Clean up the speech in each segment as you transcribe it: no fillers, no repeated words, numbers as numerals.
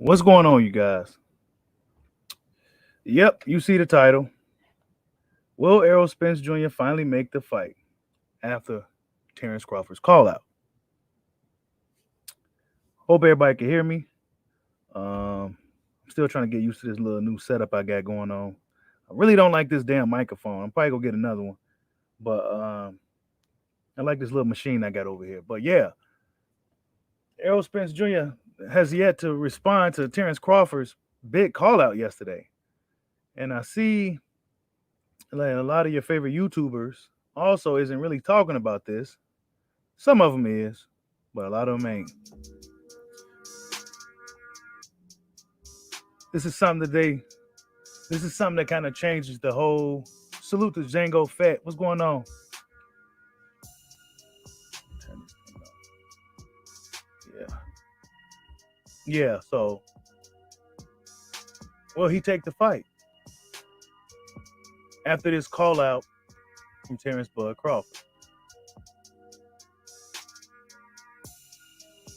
What's going on, you guys? Yep, you see the title. Will Errol Spence Jr. finally make the fight after Terrence Crawford's call out? Hope everybody can hear me. I'm still trying to get used to this little new setup I got going on. I really don't like this damn microphone. I'm probably gonna get another one, but I like this little machine I got over here. But yeah, Errol Spence Jr. has yet to respond to Terrence Crawford's big call out yesterday, and I see like a lot of your favorite YouTubers also isn't really talking about this. Some of them is, but a lot of them ain't. This is something that kind of changes the whole. Salute to Django Fett. What's going on? Yeah. Yeah, so will he take the fight after this call out from Terrence Bud Crawford?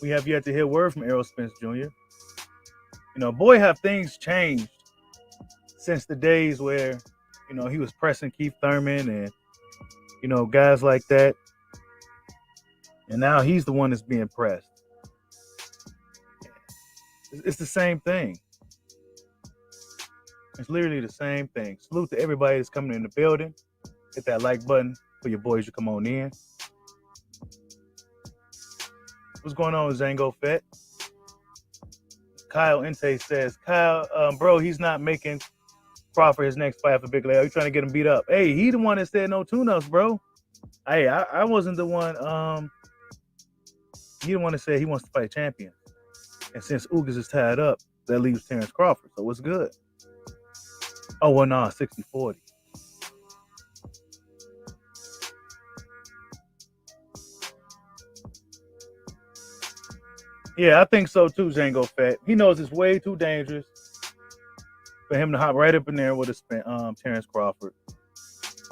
We have yet to hear word from Errol Spence Jr. Boy, have things changed since the days where, he was pressing Keith Thurman and, guys like that. And now he's the one that's being pressed. It's the same thing. It's literally the same thing. Salute to everybody that's coming in the building. Hit that like button for your boys to come on in. What's going on, Zango Fett? Kyle Inte says, Kyle, bro, he's not making Crawford his next fight after Big Leg. Are you trying to get him beat up? Hey, he the one that said no tune-ups, bro. Hey, I wasn't the one. He the one that said he wants to fight champion. And since Ugas is tied up, that leaves Terrence Crawford. So what's good? Oh, well, no, 60-40. Yeah, I think so too, Django Fett. He knows it's way too dangerous for him to hop right up in there with a Terrence Crawford.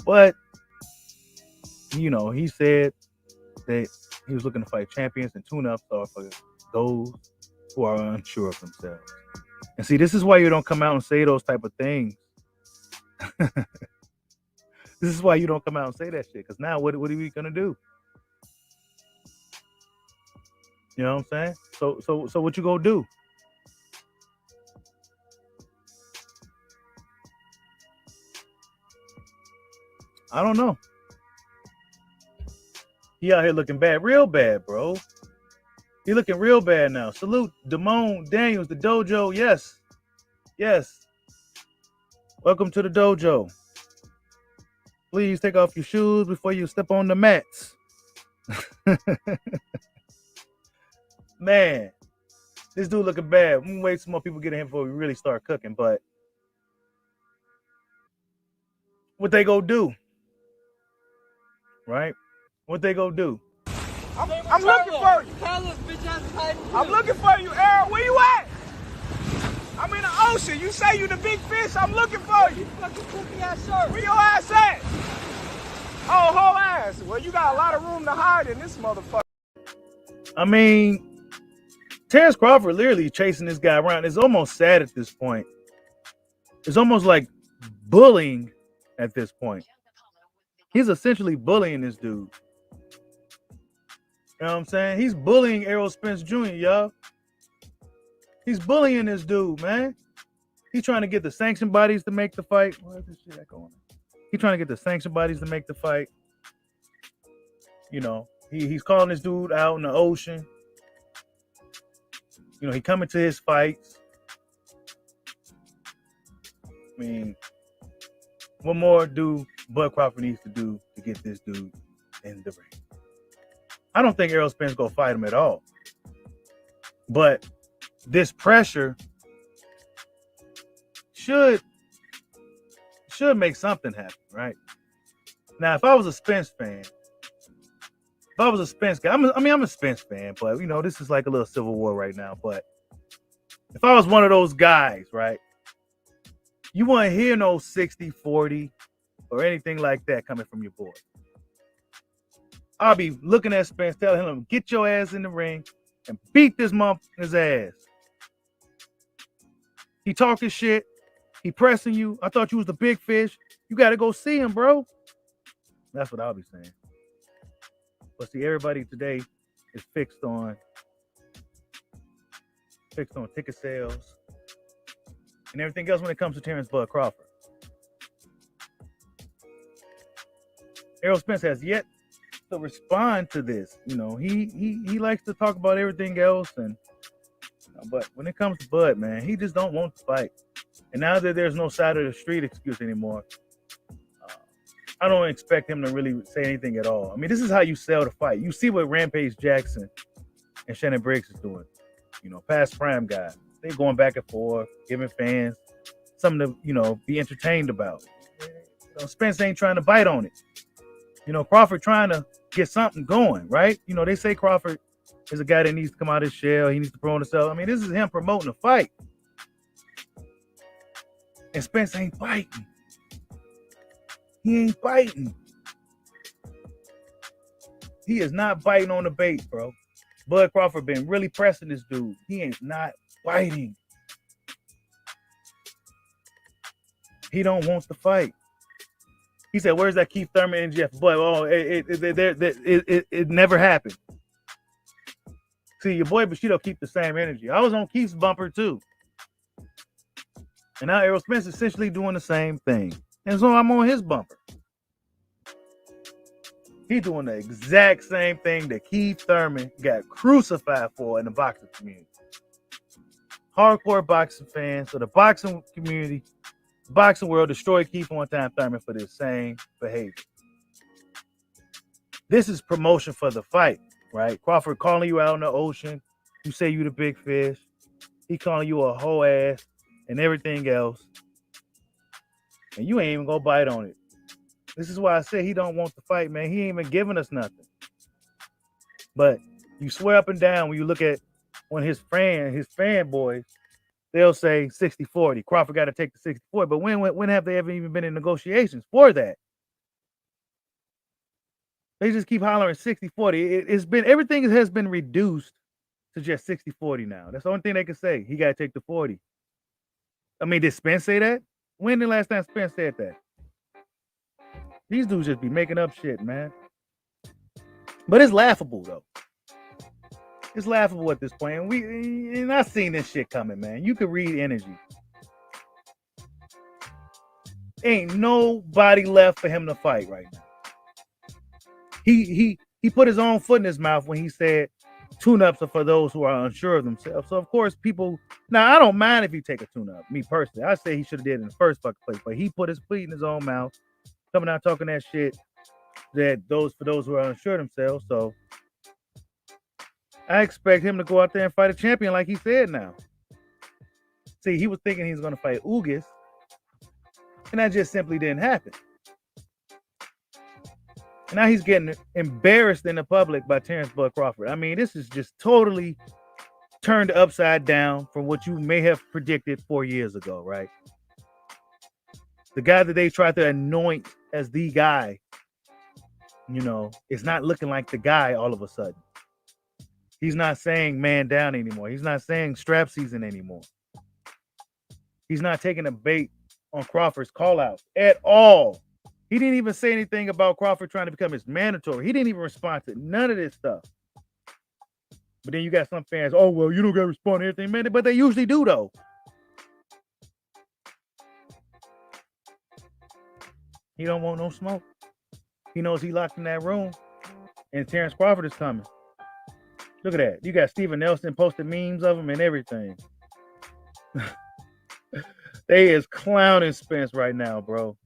But, he said that he was looking to fight champions, and tune-ups are for those who are unsure of themselves. And see, this is why you don't come out and say those type of things. This is why you don't come out and say that shit. Because now, what are we gonna do? You know what I'm saying? So what you gonna do? I don't know. He out here looking bad, real bad, bro. He looking real bad now. Salute Damone Daniels, the dojo. Yes. Welcome to the dojo. Please take off your shoes before you step on the mats. Man, this dude looking bad. We can wait some more people get in here before we really start cooking. But what they gonna do? Right? What they gonna do? I'm looking for you. I'm looking for you, Errol. Where you at? I'm in the ocean. You say you the big fish. I'm looking for you. Where your ass at? Oh, whole ass. Well, you got a lot of room to hide in this motherfucker. I mean, Terrence Crawford literally chasing this guy around. It's almost sad at this point. It's almost like bullying at this point. He's essentially bullying this dude. You know what I'm saying? He's bullying Errol Spence Jr., y'all. He's bullying this dude, man. He's trying to get the sanction bodies to make the fight. What is this shit going on? He's trying to get the sanction bodies to make the fight. He's calling this dude out in the ocean. He coming to his fights. I mean, what more do Bud Crawford needs to do to get this dude in the ring? I don't think Errol Spence gonna fight him at all. But this pressure should make something happen, right? Now, if I was a Spence fan, if I was a Spence guy, I'm a Spence fan, but this is like a little civil war right now. But if I was one of those guys, right, you won't hear no 60-40 or anything like that coming from your boy. I'll be looking at Spence, telling him, get your ass in the ring and beat this motherfucker's ass. He talking shit. He pressing you. I thought you was the big fish. You got to go see him, bro. That's what I'll be saying. But see, everybody today is fixed on ticket sales and everything else when it comes to Terrence Bud Crawford. Errol Spence has yet to respond to this. You know, he likes to talk about everything else, and but when it comes to Bud, man, he just don't want to fight. And now that there's no side of the street excuse anymore, I don't expect him to really say anything at all. I mean, this is how you sell the fight. You see what Rampage Jackson and Shannon Briggs is doing. You know, past prime guys. They going back and forth, giving fans something to, you know, be entertained about. You know, Spence ain't trying to bite on it. You know, Crawford trying to get something going, right? You know, they say Crawford is a guy that needs to come out of his shell. He needs to promote himself. I mean, this is him promoting a fight. And Spence ain't fighting. He ain't biting. He is not biting on the bait, bro. Bud Crawford been really pressing this dude. He ain't not biting. He don't want to fight. He said, "Where's that Keith Thurman and Jeff Bud?" Oh, it never happened. See, your boy Bushido keep the same energy. I was on Keith's bumper too, and now Errol Spence is essentially doing the same thing. And so I'm on his bumper. He's doing the exact same thing that Keith Thurman got crucified for in the boxing community. Hardcore boxing fans, so the boxing community, boxing world destroyed Keith one-time Thurman for this same behavior. This is promotion for the fight, right? Crawford calling you out in the ocean. You say you the big fish. He calling you a whole ass and everything else. And you ain't even gonna bite on it. This is why I said he don't want to fight, man. He ain't even giving us nothing. But you swear up and down when you look at when his fanboys, they'll say 60-40. Crawford got to take the 60-40. But when have they ever even been in negotiations for that? They just keep hollering 60-40. It's been everything has been reduced to just 60-40 now. That's the only thing they can say. He got to take the 40. I mean, did Spence say that? When the last time Spence said that? These dudes just be making up shit, man. But it's laughable, though. It's laughable at this point. And I've seen this shit coming, man. You can read energy. Ain't nobody left for him to fight right now. He put his own foot in his mouth when he said tune-ups are for those who are unsure of themselves. So, of course, people... Now, I don't mind if he take a tune-up. Me, personally. I say he should have did it in the first fucking place. But he put his feet in his own mouth. Coming out talking that shit that for those who are unsure of themselves. So I expect him to go out there and fight a champion like he said now. See, he was thinking he was going to fight Ugas, and that just simply didn't happen. And now he's getting embarrassed in the public by Terrence Bud Crawford. I mean, this is just totally turned upside down from what you may have predicted 4 years ago, right? The guy that they tried to anoint as the guy, you know, is not looking like the guy all of a sudden. He's not saying man down anymore. He's not saying strap season anymore. He's not taking a bait on Crawford's call out at all. He didn't even say anything about Crawford trying to become his mandatory. He didn't even respond to none of this stuff. But then you got some fans, oh, well, you don't got to respond to everything, man. But they usually do, though. He don't want no smoke. He knows he locked in that room. And Terrence Crawford is coming. Look at that. You got Steven Nelson posting memes of him and everything. They is clowning Spence right now, bro.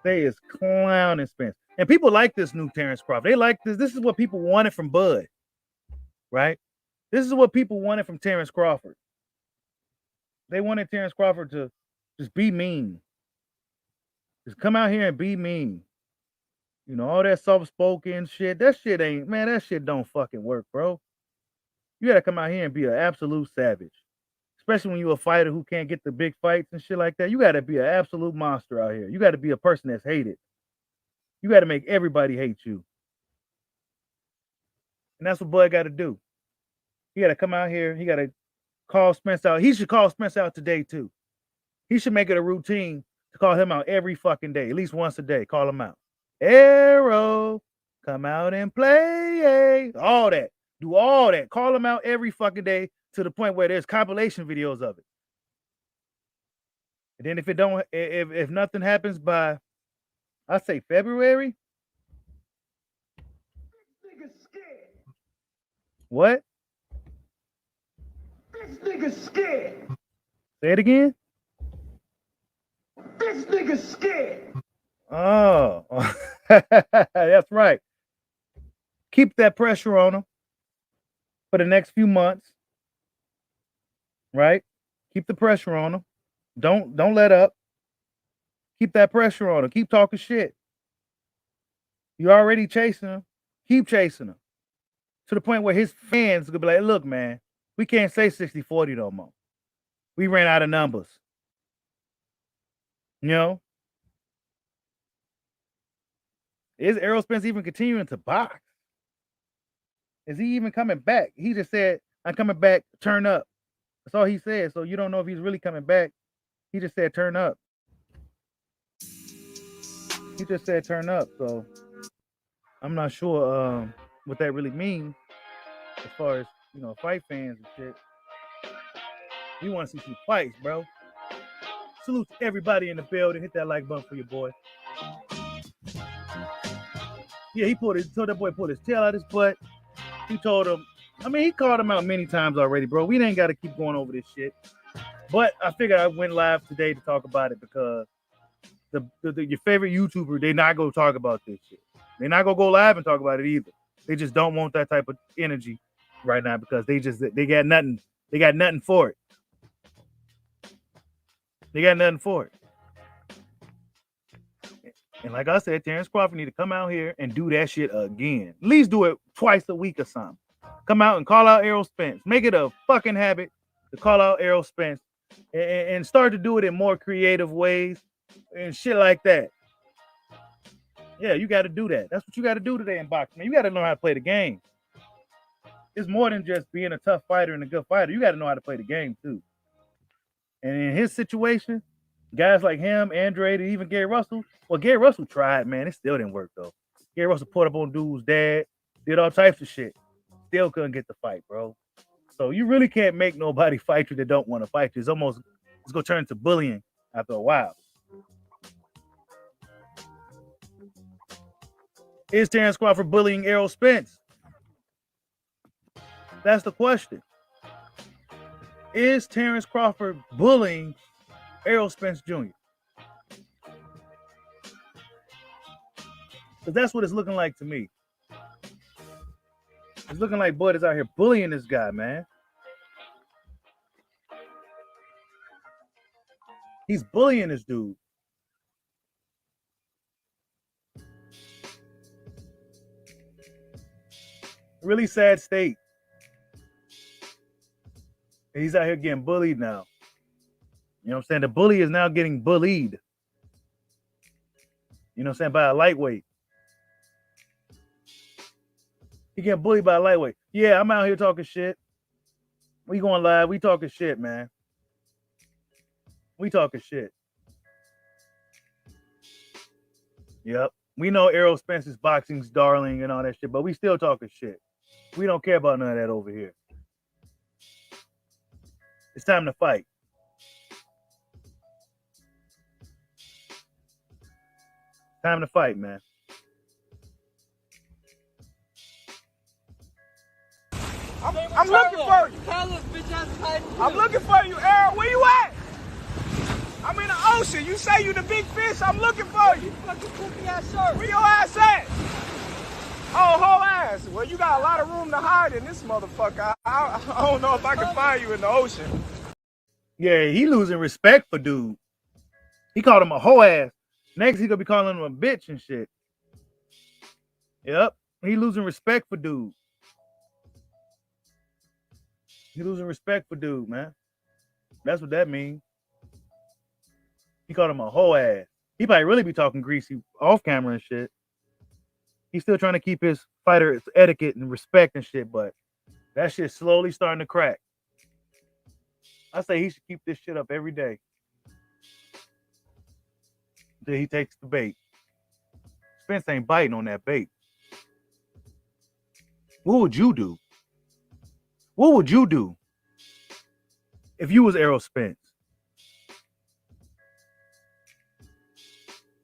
They is clowning Spence. And people like this new Terrence Crawford. They like this. This is what people wanted from Bud. Right? This is what people wanted from Terrence Crawford. They wanted Terrence Crawford to just be mean. Just come out here and be mean. You know, all that soft-spoken shit. That shit ain't, man, that shit don't fucking work, bro. You gotta come out here and be an absolute savage. Especially when you're a fighter who can't get the big fights and shit like that. You gotta be an absolute monster out here. You gotta be a person that's hated. You gotta make everybody hate you. And that's what Bud gotta do. He gotta come out here. He gotta call Spence out. He should call Spence out today too. He should make it a routine to call him out every fucking day, at least once a day. Call him out. Arrow, come out and play. All that. Do all that. Call him out every fucking day to the point where there's compilation videos of it. And then if nothing happens by, I say February. This nigga's scared. What? This nigga's scared. Say it again. This nigga's scared. Oh, that's right. Keep that pressure on him for the next few months. Right? Keep the pressure on him. Don't let up. Keep that pressure on him. Keep talking shit. You're already chasing him. Keep chasing him. To the point where his fans could be like, look, man, we can't say 60-40 no more. We ran out of numbers. You know? Is Errol Spence even continuing to box? Is he even coming back? He just said, I'm coming back, turn up. That's all he said. So you don't know if he's really coming back. He just said, turn up. He just said, turn up. So I'm not sure what that really means as far as, you know, fight fans and shit. We want to see some fights, bro. Salute to everybody in the building. Hit that like button for your boy. Yeah, he told that boy pull his tail out his butt. He told him, I mean, he called him out many times already, bro. We ain't got to keep going over this shit. But I figured I went live today to talk about it because your favorite YouTuber, they not going to talk about this shit. They're not going to go live and talk about it either. They just don't want that type of energy right now because they got nothing. They got nothing for it. They got nothing for it. And like I said, Terrence Crawford need to come out here and do that shit again. At least do it twice a week or something. Come out and call out Errol Spence. Make it a fucking habit to call out Errol Spence and start to do it in more creative ways and shit like that. Yeah, you got to do that. That's what you got to do today in boxing. Man, you got to know how to play the game. It's more than just being a tough fighter and a good fighter. You got to know how to play the game too. And in his situation, guys like him, Andrade, and even Gary Russell. Well, Gary Russell tried, man. It still didn't work, though. Gary Russell put up on dude's dad, did all types of shit. Still couldn't get the fight, bro. So you really can't make nobody fight you that don't want to fight you. It's going to turn into bullying after a while. Is Terrence Crawford bullying Errol Spence? That's the question. Is Terrence Crawford bullying Errol Spence Jr.? Because that's what it's looking like to me. It's looking like Bud is out here bullying this guy, man. He's bullying this dude. Really sad state. He's out here getting bullied now. You know what I'm saying? The bully is now getting bullied. You know what I'm saying? By a lightweight. He getting bullied by a lightweight. Yeah, I'm out here talking shit. We going live. We talking shit, man. We talking shit. Yep. We know Errol Spence is boxing's darling and all that shit, but we still talking shit. We don't care about none of that over here. It's time to fight. Time to fight, man. I'm looking for you. I'm looking for you, Errol. Where you at? I'm in the ocean. You say you the big fish. I'm looking for you. Fucking poopy ass shirt. Where your ass at? Oh, whole ass. Well, you got a lot of room to hide in this motherfucker. I don't know if I can find you in the ocean. Yeah, he losing respect for dude. He called him a hoe ass. Next, he gonna be calling him a bitch and shit. Yep, he losing respect for dude. He losing respect for dude, man. That's what that means. He called him a hoe ass. He probably really be talking greasy off camera and shit. He's still trying to keep his fighter etiquette and respect and shit, but that shit's slowly starting to crack. I say he should keep this shit up every day until he takes the bait. Spence ain't biting on that bait. What would you do? What would you do if you was Errol Spence?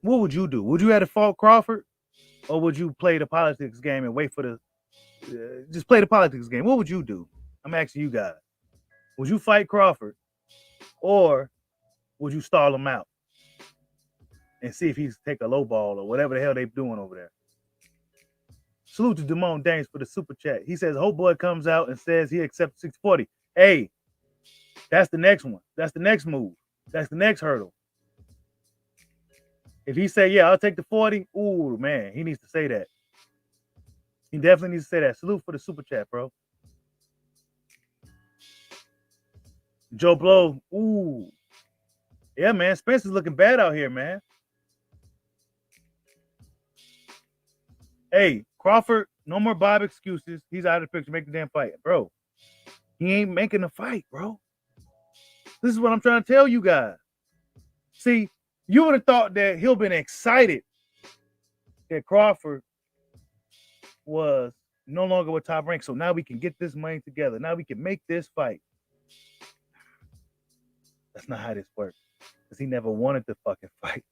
What would you do? Would you have to fault Crawford, or would you play the politics game and wait for the just play the politics game? What would you do? I'm asking you guys. Would you fight Crawford, or would you stall him out and see if he's take a low ball or whatever the hell they doing over there? Salute to Damone Dames for the super chat. He says, Hope Boy comes out and says he accepts 640. Hey, that's the next one. That's the next move. That's the next hurdle. If he say, yeah, I'll take the 40, ooh, man, he needs to say that. He definitely needs to say that. Salute for the super chat, bro. Joe Blow, ooh. Yeah, man, Spence is looking bad out here, man. Hey, Crawford, no more Bob excuses. He's out of the picture. Make the damn fight. Bro, he ain't making a fight, bro. This is what I'm trying to tell you guys. See, you would have thought that he'll been excited that Crawford was no longer with Top Rank. So now we can get this money together. Now we can make this fight. That's not how this works. Because he never wanted to fucking fight.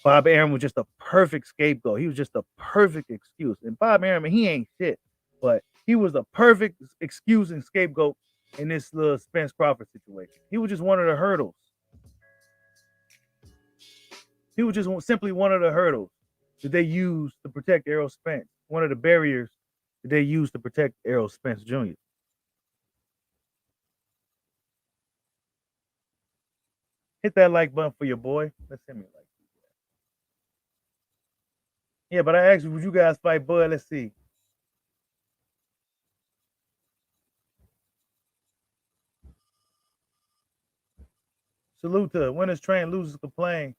Bob Arum was just a perfect scapegoat. He was just a perfect excuse. And Bob Arum, he ain't shit. But he was a perfect excuse and scapegoat in this little Spence Crawford situation. He was just one of the hurdles. He was just simply one of the hurdles that they used to protect Errol Spence. One of the barriers that they used to protect Errol Spence Jr. Hit that like button for your boy. Let's send me a like. Yeah, but I asked you, would you guys fight Bud? Let's see. Salute to winners train, losers complain.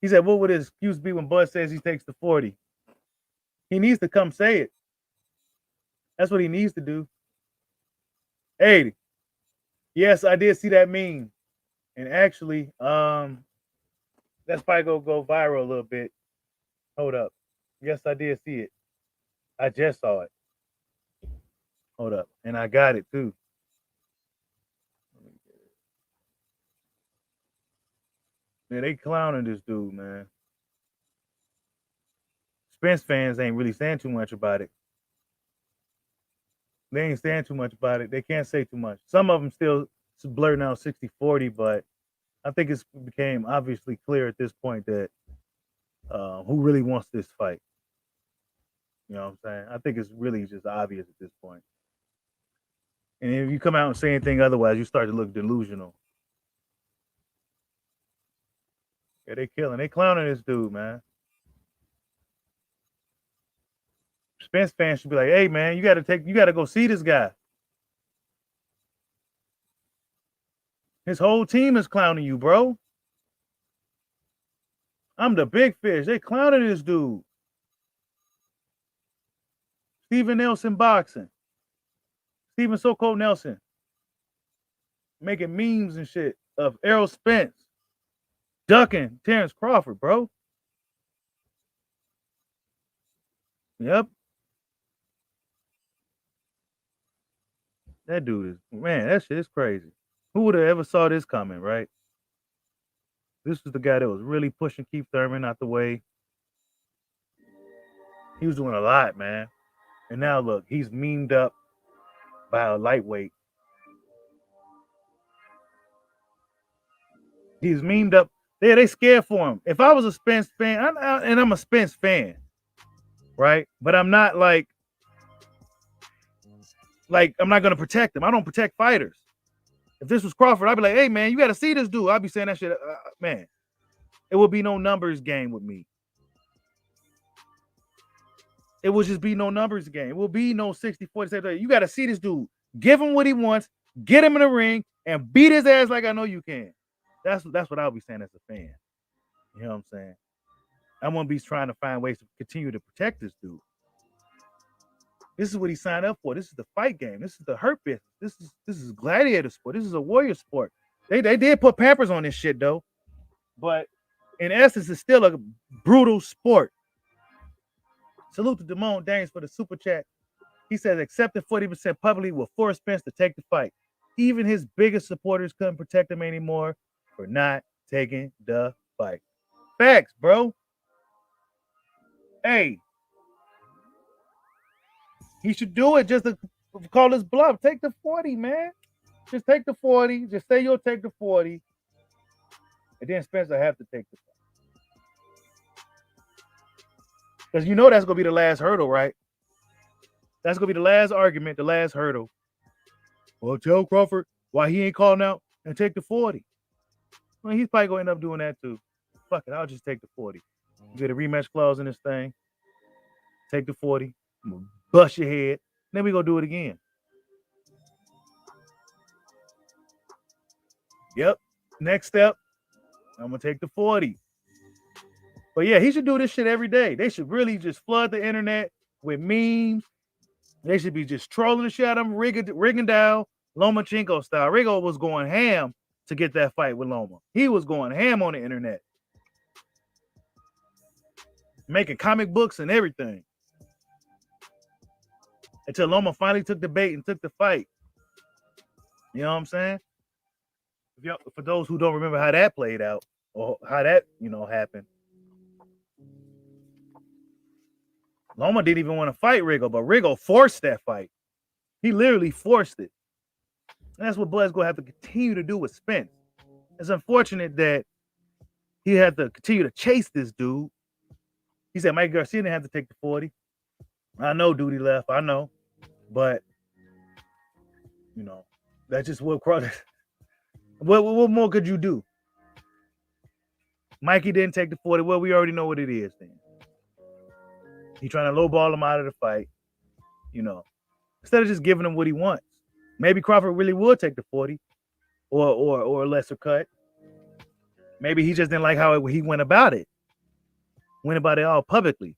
He said, what would his excuse be when Bud says he takes the 40? He needs to come say it. That's what he needs to do. Hey, yes, I did see that meme. And actually, that's probably gonna go viral a little bit. Hold up. Yes, I did see it. I just saw it. Hold up. And I got it too. Man, they clowning this dude, man. Spence fans ain't really saying too much about it. They ain't saying too much about it. They can't say too much. Some of them still blurting out 60-40, but I think it's became obviously clear at this point that who really wants this fight. You know what I'm saying? I think it's really just obvious at this point. And if you come out and say anything otherwise, you start to look delusional. Yeah, they killing. They clowning this dude, man. Spence fans should be like, hey, man, you got to go see this guy. His whole team is clowning you, bro. I'm the big fish. They clowning this dude. Steven Nelson boxing. Steven So-Called Nelson. Making memes and shit of Errol Spence. Ducking Terrence Crawford, bro. Yep. That dude is, man, that shit is crazy. Who would have ever saw this coming, right? This was the guy that was really pushing Keith Thurman out the way. He was doing a lot, man. And now look, he's memed up by a lightweight. He's memed up. They scared for him. If I was a Spence fan, and I'm a Spence fan, right? But I'm not like I'm not gonna protect him. I don't protect fighters. If this was Crawford, I'd be like, hey man, you got to see this dude. I'd be saying that shit, man. It would be no numbers game with me. It would just be no numbers game. It will be no 60-40. You got to see this dude. Give him what he wants. Get him in the ring and beat his ass like I know you can. That's what I'll be saying as a fan. You know what I'm saying? I'm gonna be trying to find ways to continue to protect this dude. This is what he signed up for. This is the fight game. This is the hurt business. This is gladiator sport. This is a warrior sport. They did put Pampers on this shit though, but in essence, it's still a brutal sport. Salute to Damone Danes for the super chat. He says accepting 40% publicly will force Spence to take the fight. Even his biggest supporters couldn't protect him anymore for not taking the fight. Facts, bro. Hey, he should do it just to call his bluff. Take the 40, man. Just take the 40. Just say you'll take the 40. And then Spence will have to take the fight. Because you know that's going to be the last hurdle, right? That's going to be the last argument, the last hurdle. Well, tell Crawford why he ain't calling out and take the 40. Well, he's probably going to end up doing that too. Fuck it, I'll just take the 40. You get a rematch clause in this thing. Take the 40. Bust your head. Then we going to do it again. Yep. Next step, I'm going to take the 40. But yeah, he should do this shit every day. They should really just flood the internet with memes. They should be just trolling the shit out of him, rigging down Lomachenko style. Rigo was going ham to get that fight with Loma. He was going ham on the internet. Making comic books and everything. Until Loma finally took the bait and took the fight. You know what I'm saying? For those who don't remember how that played out or how that, happened. Loma didn't even want to fight Rigo, but Rigo forced that fight. He literally forced it. And that's what Bud's going to have to continue to do with Spence. It's unfortunate that he had to continue to chase this dude. He said Mike Garcia didn't have to take the 40. I know duty left. I know. But, that's just what what more could you do? Mikey didn't take the 40. Well, we already know what it is then. He trying to lowball him out of the fight, instead of just giving him what he wants. Maybe Crawford really would take the 40 or a lesser cut. Maybe he just didn't like how he went about it. Went about it all publicly.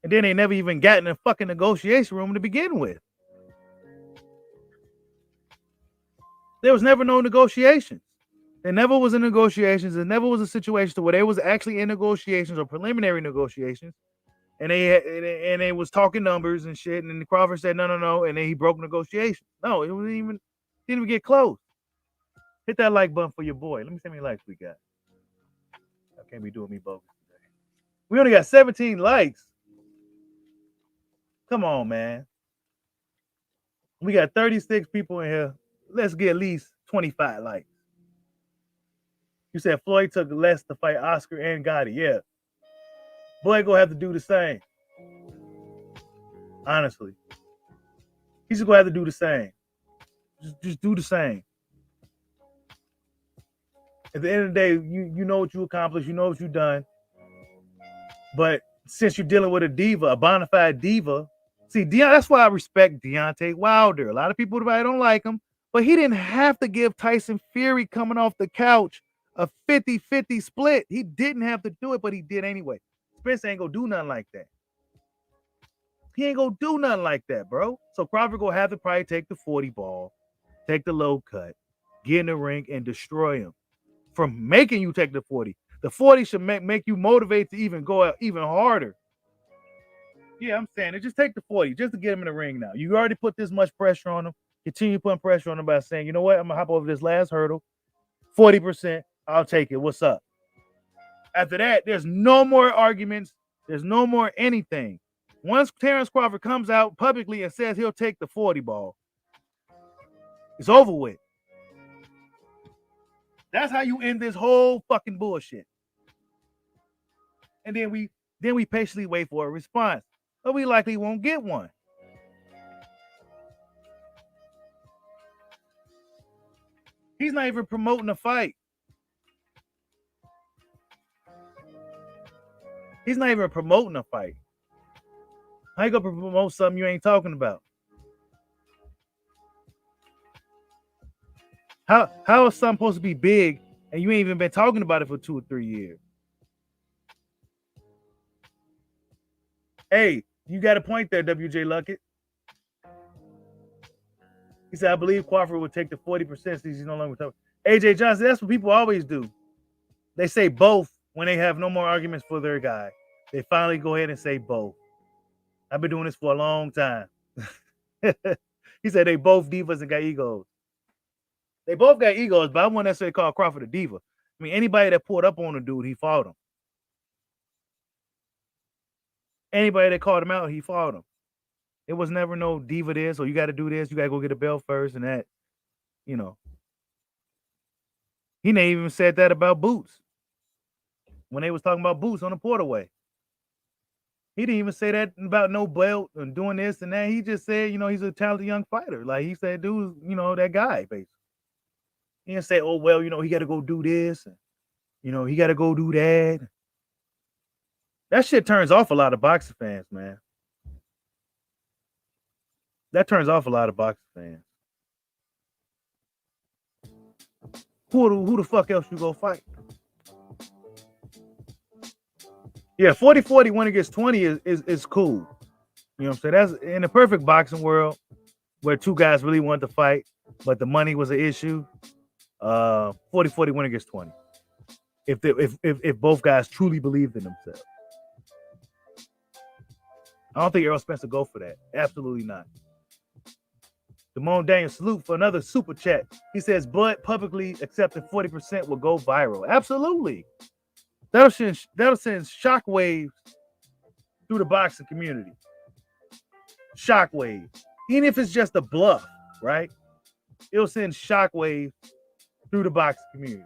And then they never even got in a fucking negotiation room to begin with. There was never no negotiations. There never was a negotiations. There never was a situation where they was actually in negotiations or preliminary negotiations, and they was talking numbers and shit. And then Crawford said no, and then he broke negotiations. No, it didn't even get close. Hit that like button for your boy. Let me see how many likes we got. I can't be doing me bogus today. We only got 17 likes. Come on, man. We got 36 people in here. Let's get at least 25 likes. You said Floyd took less to fight Oscar and Gotti. Yeah. Boy, gonna have to do the same. Honestly. He's just gonna have to do the same. Just do the same. At the end of the day, you know what you accomplished. You know what you've done. But since you're dealing with a diva, a bona fide diva, see, that's why I respect Deontay Wilder. A lot of people don't like him, but he didn't have to give Tyson Fury coming off the couch a 50-50 split. He didn't have to do it, but he did anyway. Spence ain't gonna do nothing like that. He ain't gonna do nothing like that, bro. So Crawford gonna have to probably take the 40 ball, take the low cut, get in the ring, and destroy him from making you take the 40. The 40 should make you motivate to even go out even harder. Yeah, I'm saying it. Just take the 40 just to get him in the ring now. You already put this much pressure on him. Continue putting pressure on him by saying, you know what? I'm going to hop over this last hurdle. 40%. I'll take it. What's up? After that, there's no more arguments. There's no more anything. Once Terrence Crawford comes out publicly and says he'll take the 40 ball, it's over with. That's how you end this whole fucking bullshit. And then we patiently wait for a response. But we likely won't get one. He's not even promoting a fight. He's not even promoting a fight. How you gonna promote something you ain't talking about? How is something supposed to be big and you ain't even been talking about it for 2 or 3 years? Hey, you got a point there, WJ Luckett. He said, I believe Crawford would take the 40% since he's no longer tough. AJ Johnson, that's what people always do. They say both when they have no more arguments for their guy. They finally go ahead and say both. I've been doing this for a long time. He said they both divas and got egos. They both got egos, but I wouldn't necessarily call Crawford a diva. I mean, anybody that pulled up on the dude, he fought him. Anybody that called him out, he fought him. It was never no diva this, or you got to do this, you got to go get a belt first and that, you know. He never even said that about Boots. When they was talking about Boots on the Porterway. He didn't even say that about no belt and doing this and that. He just said, he's a talented young fighter. Like he said, dude, that guy, basically. He didn't say, oh, well, he got to go do this. And, he got to go do that. That shit turns off a lot of boxing fans, man. That turns off a lot of boxing fans. Who the fuck else you go fight? Yeah, 40-40 when it gets 20 is cool. You know what I'm saying? That's in the perfect boxing world where two guys really want to fight, but the money was an issue. 40-40 when it gets 20. If both guys truly believed in themselves. I don't think Errol Spence will go for that. Absolutely not. Damone Daniel, salute for another super chat. He says, Bud publicly accepting 40% will go viral. Absolutely. That'll send shockwaves through the boxing community. Shockwaves. Even if it's just a bluff, right? It'll send shockwaves through the boxing community.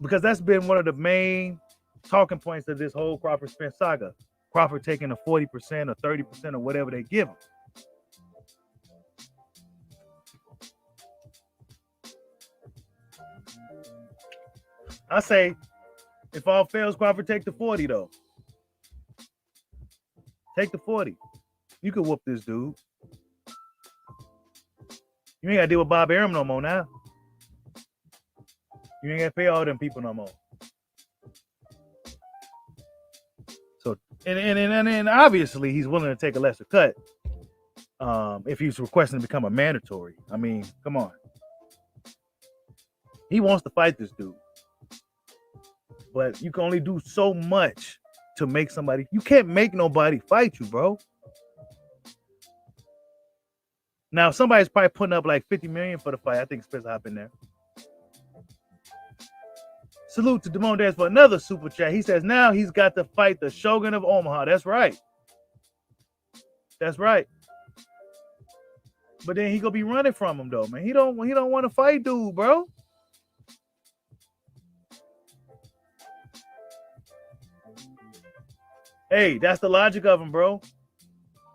Because that's been one of the main talking points of this whole Crawford Spence saga. Crawford taking a 40% or 30% or whatever they give him. I say, if all fails, Crawford take the 40 though. Take the 40. You could whoop this dude. You ain't got to deal with Bob Arum no more now. You ain't got to pay all them people no more. So, and obviously he's willing to take a lesser cut if he's requesting to become a mandatory. I mean, come on. He wants to fight this dude. But you can only do so much to make somebody. You can't make nobody fight you, bro. Now, somebody's probably putting up like $50 million for the fight. I think Spence will hop in there. Salute to Damone Dance for another super chat. He says now he's got to fight the Shogun of Omaha. That's right. That's right. But then he gonna be running from him though, man. He don't want to fight dude, bro. Hey, that's the logic of him, bro.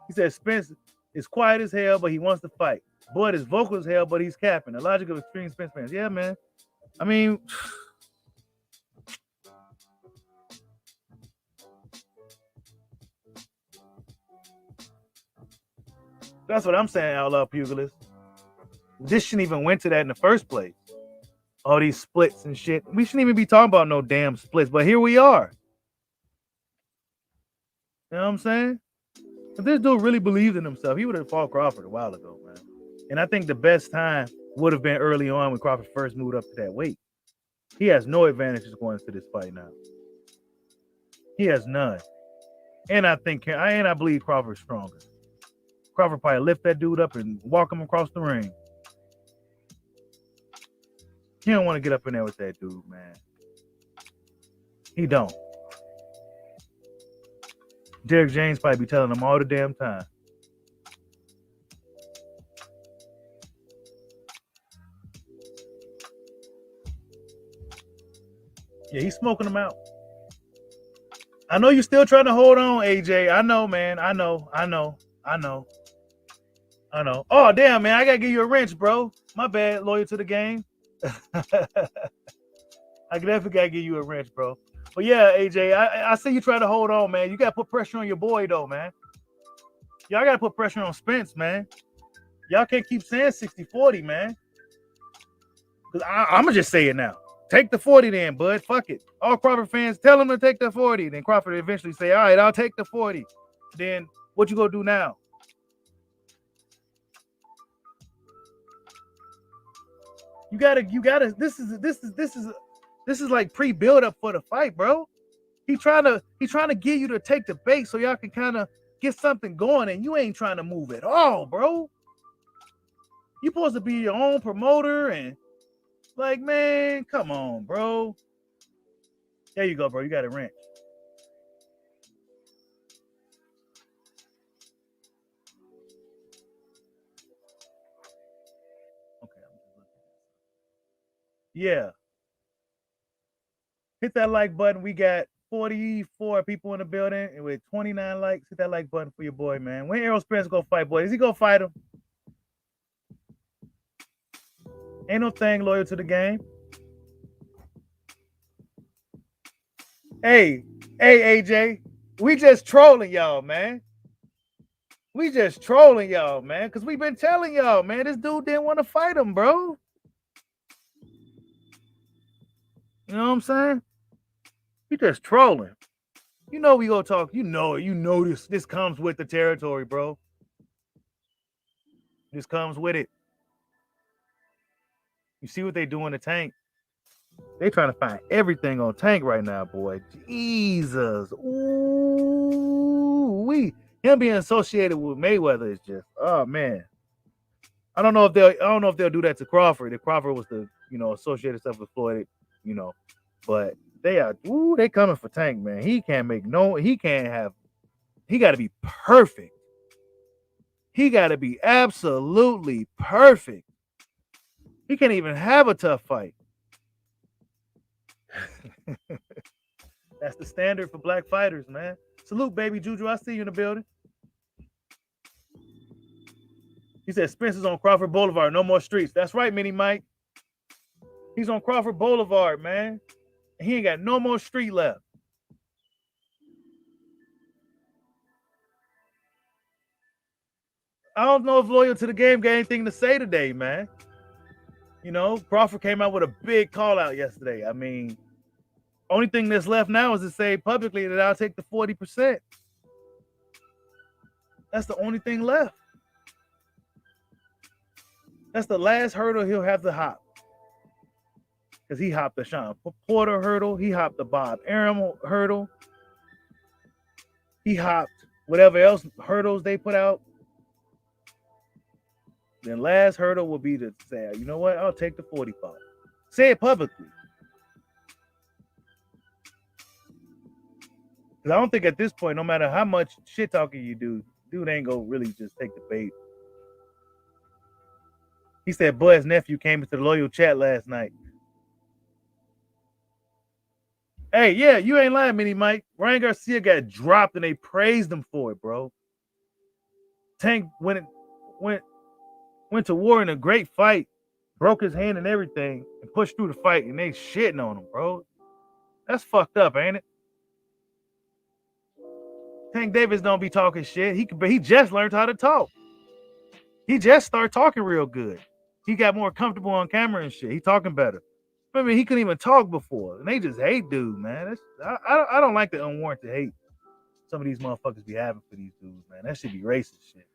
He says Spence is quiet as hell, but he wants to fight. Bud is vocal as hell, but he's capping. The logic of extreme Spence fans. Yeah, man. I mean, that's what I'm saying, Outlaw Pugilist. This shouldn't even went to that in the first place. All these splits and shit. We shouldn't even be talking about no damn splits, but here we are. You know what I'm saying? If this dude really believed in himself, he would have fought Crawford a while ago, man. And I think the best time would have been early on when Crawford first moved up to that weight. He has no advantages going into this fight now. He has none. And I believe Crawford's stronger. Crawford probably lift that dude up and walk him across the ring. He don't want to get up in there with that dude, man. He don't. Derek James probably be telling him all the damn time. Yeah, he's smoking them out. I know you're still trying to hold on, AJ. I know, man. I know. Oh, damn, man. I got to give you a wrench, bro. My bad, loyal to the game. I definitely got to give you a wrench, bro. But yeah, AJ, I see you trying to hold on, man. You got to put pressure on your boy, though, man. Y'all got to put pressure on Spence, man. Y'all can't keep saying 60-40, man. Because I'm going to just say it now. take the 40 then, bud. Fuck it. All Crawford fans, tell him to take the 40. Then Crawford eventually say, all right, I'll take the 40. Then what you gonna do now? You gotta. This is like pre-build up for the fight, bro. He's trying to get you to take the bait so y'all can kind of get something going, and you ain't trying to move at all, bro. You supposed to be your own promoter, and like, man, come on, bro. There you go, bro. You got a wrench. Okay. Yeah. Hit that like button. We got 44 people in the building and with 29 likes. Hit that like button for your boy, man. When Errol Spence go fight, boy? Is he gonna fight him? Ain't no thing loyal to the game. Hey, AJ, we just trolling y'all, man. We just trolling y'all, man, because we've been telling y'all, man, this dude didn't want to fight him, bro. You know what I'm saying? We just trolling. You know we gonna talk. You know this comes with the territory, bro. This comes with it. You see what they do in the Tank? They trying to find everything on Tank right now, boy. Jesus. Ooh, him being associated with Mayweather is just, oh man. I don't know if they'll do that to Crawford. If Crawford was to, associate himself with Floyd, but they coming for Tank, man. He got to be perfect. He got to be absolutely perfect. He can't even have a tough fight. That's the standard for black fighters, man. Salute, baby Juju. I see you in the building. He said Spence is on Crawford Boulevard. No more streets. That's right, Mini Mike. He's on Crawford Boulevard, man. And he ain't got no more street left. I don't know if Loyal to the Game got anything to say today, man. Crawford came out with a big call out yesterday. I mean, only thing that's left now is to say publicly that I'll take the 40%. That's the only thing left. That's the last hurdle he'll have to hop. Because he hopped the Sean Porter hurdle. He hopped the Bob Arum hurdle. He hopped whatever else hurdles they put out. Then last hurdle will be to say, you know what? I'll take the 45. Say it publicly. Because I don't think at this point, no matter how much shit talking you do, dude ain't gonna really just take the bait. He said Bud's nephew came into the Loyal chat last night. Hey, yeah, you ain't lying, Mini Mike. Ryan Garcia got dropped and they praised him for it, bro. Tank went to war in a great fight, broke his hand and everything, and pushed through the fight, and they shitting on him, bro. That's fucked up, ain't it? Tank Davis don't be talking shit. He just learned how to talk. He just started talking real good. He got more comfortable on camera and shit. He talking better. I mean, he couldn't even talk before, and they just hate dude, man. I don't like the unwarranted hate some of these motherfuckers be having for these dudes, man. That should be racist shit.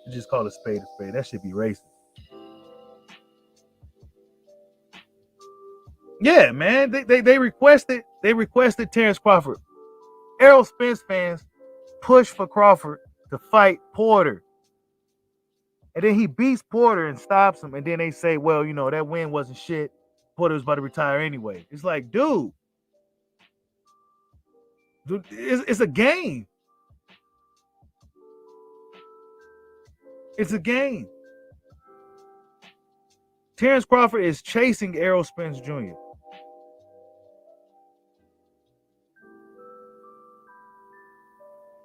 You just call a spade a spade. That should be racist. Yeah, man. They requested Terrence Crawford. Errol Spence fans push for Crawford to fight Porter. And then he beats Porter and stops him. And then they say, well, that win wasn't shit. Porter was about to retire anyway. It's like, dude, it's a game. It's a game. Terrence Crawford is chasing Errol Spence Jr.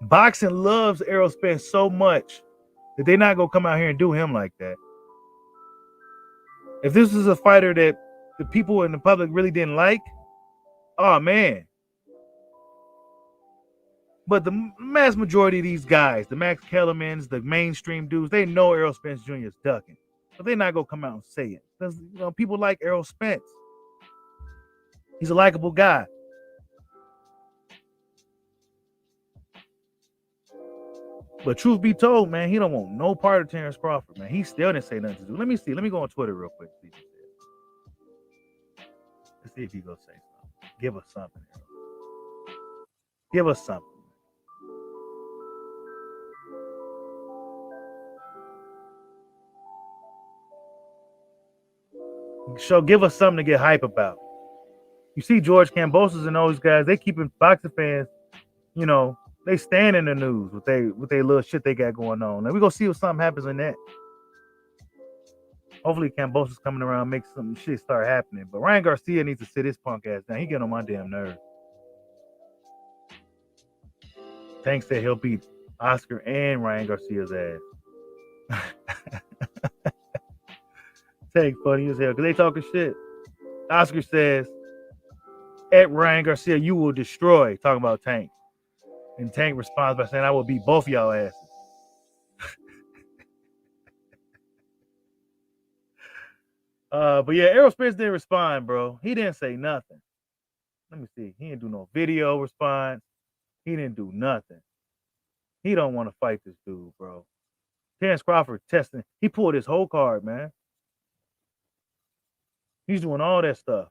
Boxing loves Errol Spence so much that they're not going to come out here and do him like that. If this is a fighter that the people in the public really didn't like, oh, man. But the mass majority of these guys, the Max Kellermans, the mainstream dudes, they know Errol Spence Jr. is ducking. But they're not going to come out and say it. Because people like Errol Spence. He's a likable guy. But truth be told, man, he don't want no part of Terrence Crawford, man. He still didn't say nothing to do. Let me see. Let me go on Twitter real quick. Let's see if he gonna say something. Give us something. Give us something. So give us something to get hype about. You see George Kambosos and those guys, they keeping boxing fans, you know, they stand in the news with they little shit they got going on. Now we gonna see if something happens in that. Hopefully Kambosos coming around makes some shit start happening. But Ryan Garcia needs to sit his punk ass down. He getting on my damn nerves. Tank said he'll beat Oscar and Ryan Garcia's ass. Tank funny as hell because they talking shit. Oscar says, at Ryan Garcia, you will destroy. Talking about Tank. And Tank responds by saying, I will beat both of y'all asses. But yeah, Errol Spence didn't respond, bro. He didn't say nothing. Let me see. He didn't do no video response. He didn't do nothing. He don't want to fight this dude, bro. Terrence Crawford testing. He pulled his whole card, man. He's doing all that stuff.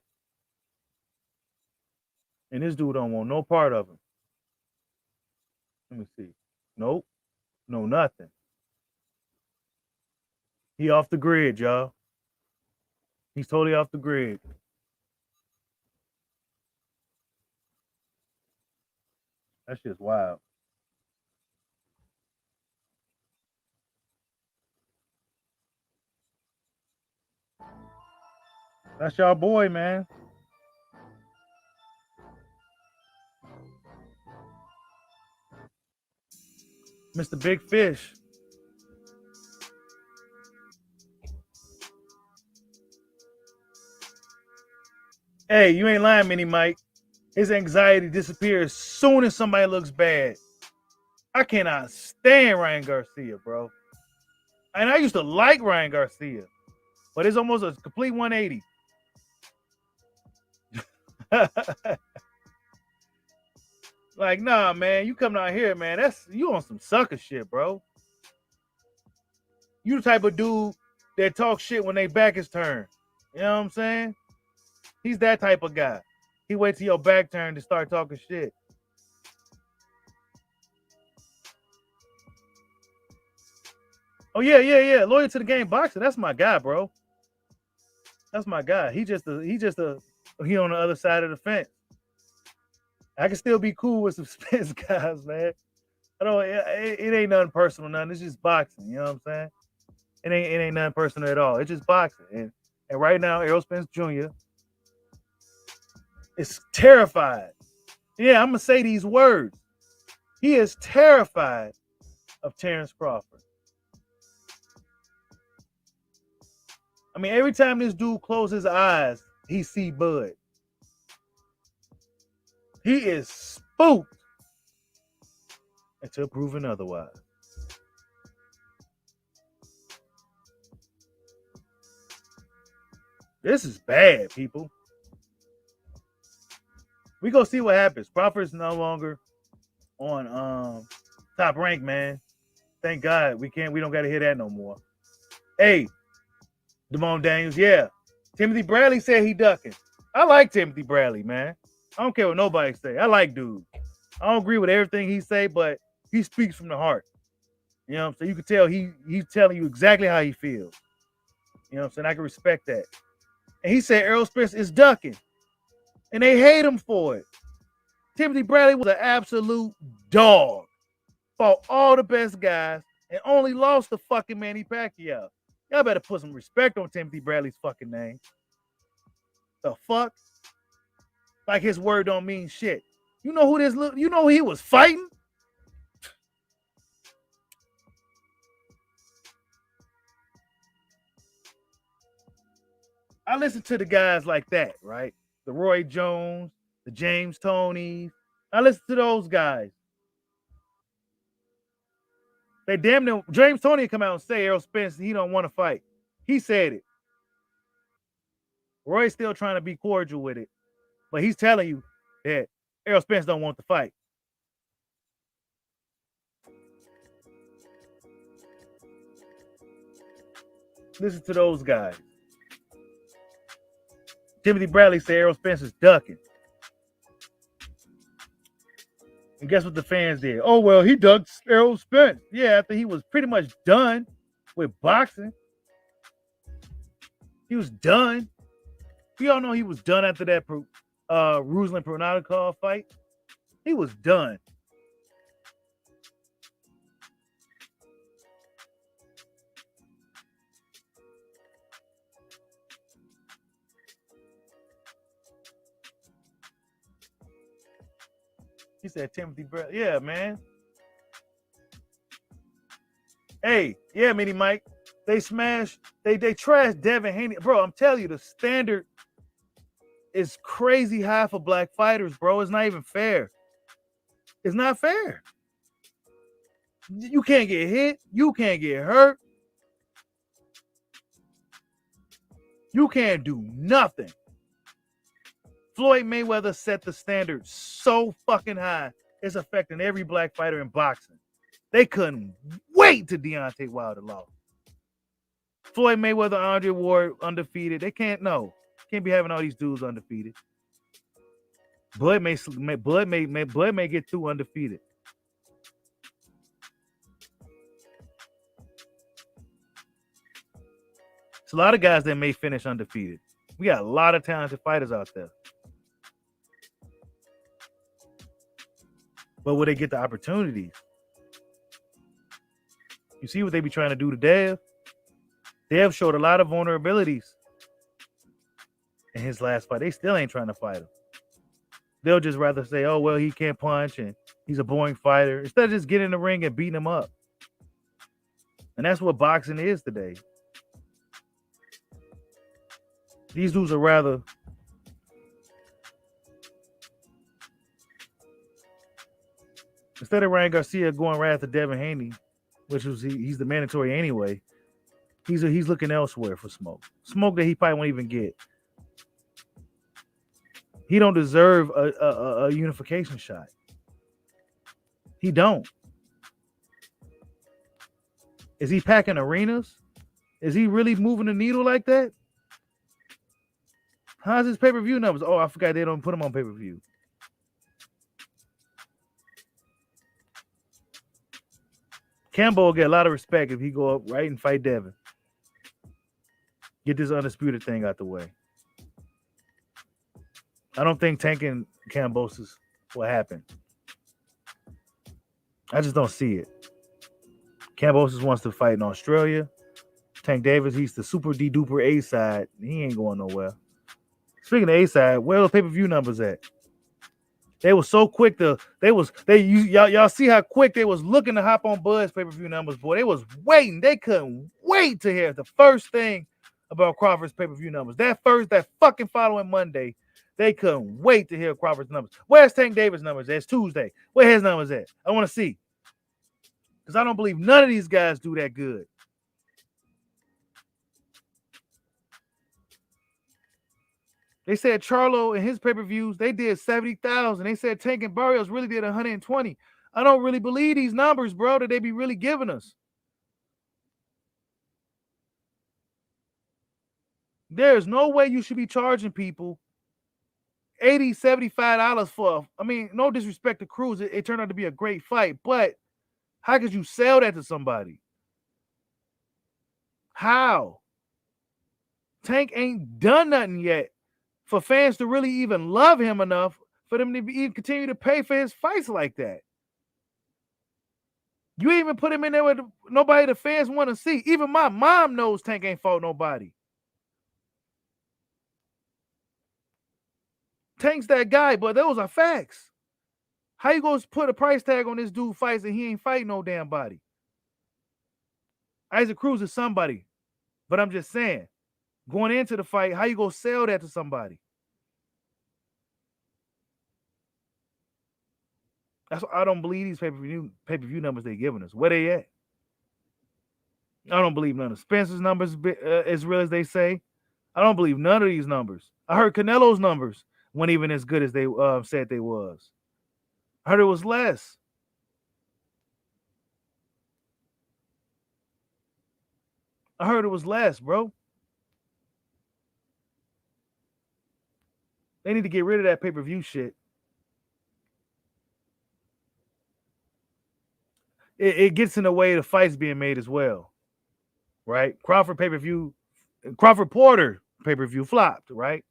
And this dude don't want no part of him. Let me see. Nope. No, nothing. He off the grid, y'all. He's totally off the grid. That shit's wild. That's y'all boy, man. Mr. Big Fish. Hey, you ain't lying, Mini Mike. His anxiety disappears as soon as somebody looks bad. I cannot stand Ryan Garcia, bro. And I used to like Ryan Garcia, but it's almost a complete 180. Like, nah, man, you coming out here, man. That's you on some sucker shit, bro. You the type of dude that talks shit when they back is turned. You know what I'm saying? He's that type of guy. He waits till your back turn to start talking shit. Oh yeah. Loyal to the game boxer. That's my guy, bro. That's my guy. He on the other side of the fence. I can still be cool with some Spence guys, man. It ain't nothing personal, nothing. It's just boxing. You know what I'm saying? It ain't nothing personal at all. It's just boxing. And right now, Errol Spence Jr. is terrified. Yeah, I'm gonna say these words. He is terrified of Terrence Crawford. I mean, every time this dude closes his eyes, he see Bud. He is spooked until proven otherwise. This is bad, people. We go see what happens. Crawford's no longer on Top Rank, man. Thank God we don't got to hear that no more. Hey, Damone Daniels, yeah. Timothy Bradley said he ducking. I like Timothy Bradley, man. I don't care what nobody say. I like dude. I don't agree with everything he say, but he speaks from the heart. You know what I'm saying? You can tell he's telling you exactly how he feels. You know what I'm saying? I can respect that. And he said Errol Spence is ducking. And they hate him for it. Timothy Bradley was an absolute dog. Fought all the best guys and only lost to fucking Manny Pacquiao. Y'all better put some respect on Timothy Bradley's fucking name. The fuck? Like his word don't mean shit. You know who he was fighting? I listen to the guys like that, right? The Roy Jones, the James Tonys. I listen to those guys. They damn near James Toney come out and say Errol Spence he don't want to fight. He said it. Roy's still trying to be cordial with it. But he's telling you that Errol Spence don't want the fight. Listen to those guys. Timothy Bradley said Errol Spence is ducking. And guess what the fans did? Oh, well, he ducked Errol Spence. Yeah, after he was pretty much done with boxing. He was done. We all know he was done after that Ruslan Pronatikov fight. He was done. He said Timothy Bradley. Yeah, man. Hey, yeah, Mini Mike. They smashed, they trashed Devin Haney. Bro, I'm telling you, the standard is crazy high for black fighters, bro. It's not even fair. It's not fair. You can't get hit. You can't get hurt. You can't do nothing. Floyd Mayweather set the standard so fucking high, it's affecting every black fighter in boxing. They couldn't wait till Deontay Wilder lost. Floyd Mayweather, Andre Ward, undefeated. They can't be having all these dudes undefeated. Bud may get through undefeated. It's a lot of guys that may finish undefeated. We got a lot of talented fighters out there. But will they get the opportunities? You see what they be trying to do to Dev? Dev showed a lot of vulnerabilities in his last fight. They still ain't trying to fight him. They'll just rather say, oh, well, he can't punch and he's a boring fighter, instead of just getting in the ring and beating him up. And that's what boxing is today. These dudes are rather instead of Ryan Garcia going right after Devin Haney, which was he's the mandatory anyway, he's looking elsewhere for smoke that he probably won't even get. He don't deserve a unification shot. He don't. Is he packing arenas? Is he really moving the needle like that? How's his pay-per-view numbers? Oh, I forgot they don't put him on pay-per-view. Campbell will get a lot of respect if he go up right and fight Devin. Get this undisputed thing out the way. I don't think tanking Kambosos will happen. I just don't see it. Kambosos wants to fight in Australia. Tank Davis, he's the super D-duper A-side. He ain't going nowhere. Speaking of A-side, where are the pay-per-view numbers at? They were so quick y'all see how quick they was looking to hop on Bud's pay-per-view numbers, boy. They was waiting. They couldn't wait to hear the first thing about Crawford's pay-per-view numbers. That fucking following Monday, they couldn't wait to hear Crawford's numbers. Where's Tank Davis' numbers? It's Tuesday. Where his numbers at? I want to see. Because I don't believe none of these guys do that good. They said Charlo and his pay-per-views, they did 70,000. They said Tank and Barrios really did 120. I don't really believe these numbers, bro, that they be really giving us. There's no way you should be charging people $80, $75 for, no disrespect to Cruz. It turned out to be a great fight, but how could you sell that to somebody? How? Tank ain't done nothing yet for fans to really even love him enough for them to even continue to pay for his fights like that. You even put him in there with nobody the fans want to see. Even my mom knows Tank ain't fought nobody. Tank's that guy, but those are facts. How you gonna put a price tag on this dude fights and he ain't fighting no damn body? Isaac Cruz is somebody, but I'm just saying, going into the fight, how you gonna sell that to somebody? That's why I don't believe these pay-per-view numbers they're giving us. Where they at? I don't believe none of Spence's numbers as real as they say. I don't believe none of these numbers. I heard Canelo's numbers weren't even as good as they said they was. I heard it was less. I heard it was less, bro. They need to get rid of that pay-per-view shit. It gets in the way of fights being made as well, right? Crawford pay-per-view, Crawford Porter pay-per-view flopped, right?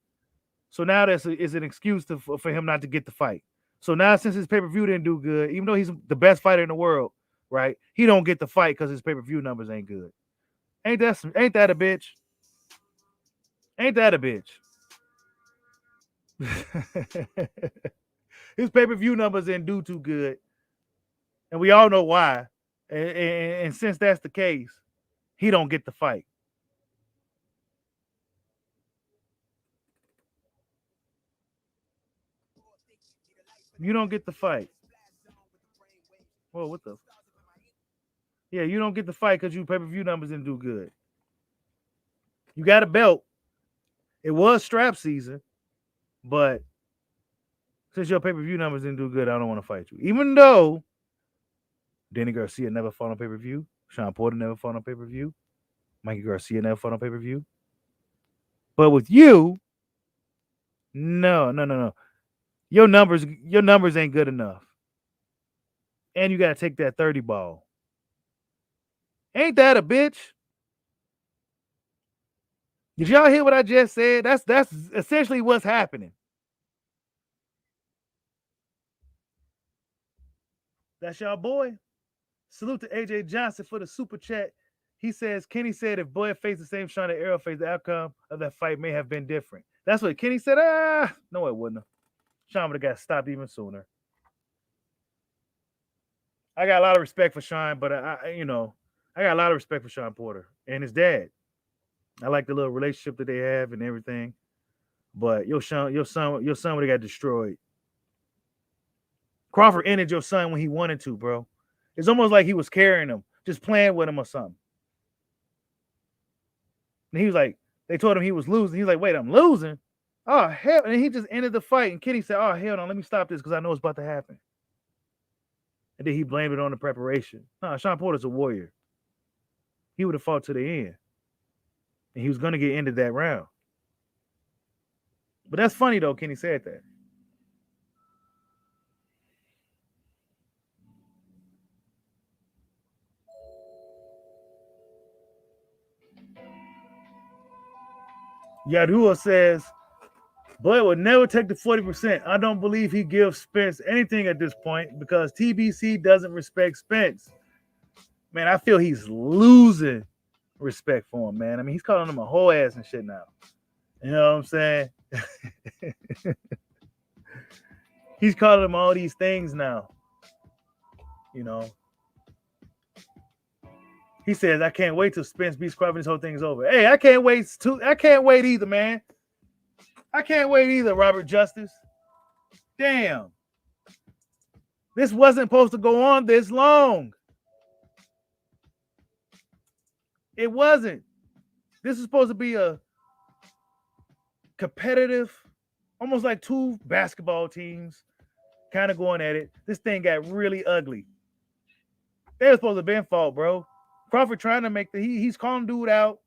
So now that's is an excuse for him not to get the fight. So now since his pay-per-view didn't do good, even though he's the best fighter in the world, right? He don't get the fight because his pay-per-view numbers ain't good. Ain't that a bitch? Ain't that a bitch? His pay-per-view numbers didn't do too good. And we all know why. And since that's the case, he don't get the fight. You don't get the fight. Whoa, what the? Yeah, you don't get the fight because your pay-per-view numbers didn't do good. You got a belt. It was strap season, but since your pay-per-view numbers didn't do good, I don't want to fight you. Even though Danny Garcia never fought on pay-per-view, Sean Porter never fought on pay-per-view, Mikey Garcia never fought on pay-per-view. But with you, no. Your numbers ain't good enough. And you gotta take that 30 ball. Ain't that a bitch? Did y'all hear what I just said? That's essentially what's happening. That's y'all boy. Salute to AJ Johnson for the super chat. He says, Kenny said if Boyd faced the same Sean that Arrow faced, the outcome of that fight may have been different. That's what Kenny said. No, it wouldn't have. Sean would have got stopped even sooner. I got a lot of respect for Sean, but I got a lot of respect for Sean Porter and his dad. I like the little relationship that they have and everything. But your son would have got destroyed. Crawford ended your son when he wanted to, bro. It's almost like he was carrying him, just playing with him or something. And he was like, they told him he was losing. He's like, wait, I'm losing? Oh, hell. And he just ended the fight. And Kenny said, oh, hell no, let me stop this because I know it's about to happen. And then he blamed it on the preparation. No, Sean Porter's a warrior. He would have fought to the end. And he was going to get ended that round. But that's funny, though, Kenny said that. Yadua says, Bud would never take the 40%. I don't believe he gives Spence anything at this point because TBC doesn't respect Spence. Man, I feel he's losing respect for him, man. I mean, he's calling him a whole ass and shit now. You know what I'm saying? He's calling him all these things now. You know. He says, I can't wait till Spence beats Crawford. This whole thing's over. Hey, I can't wait either, man. I can't wait either, Robert Justice. Damn. This wasn't supposed to go on this long. It wasn't. This is supposed to be a competitive, almost like two basketball teams kind of going at it. This thing got really ugly. They were supposed to have been fought, bro. Crawford trying to make he's calling dude out.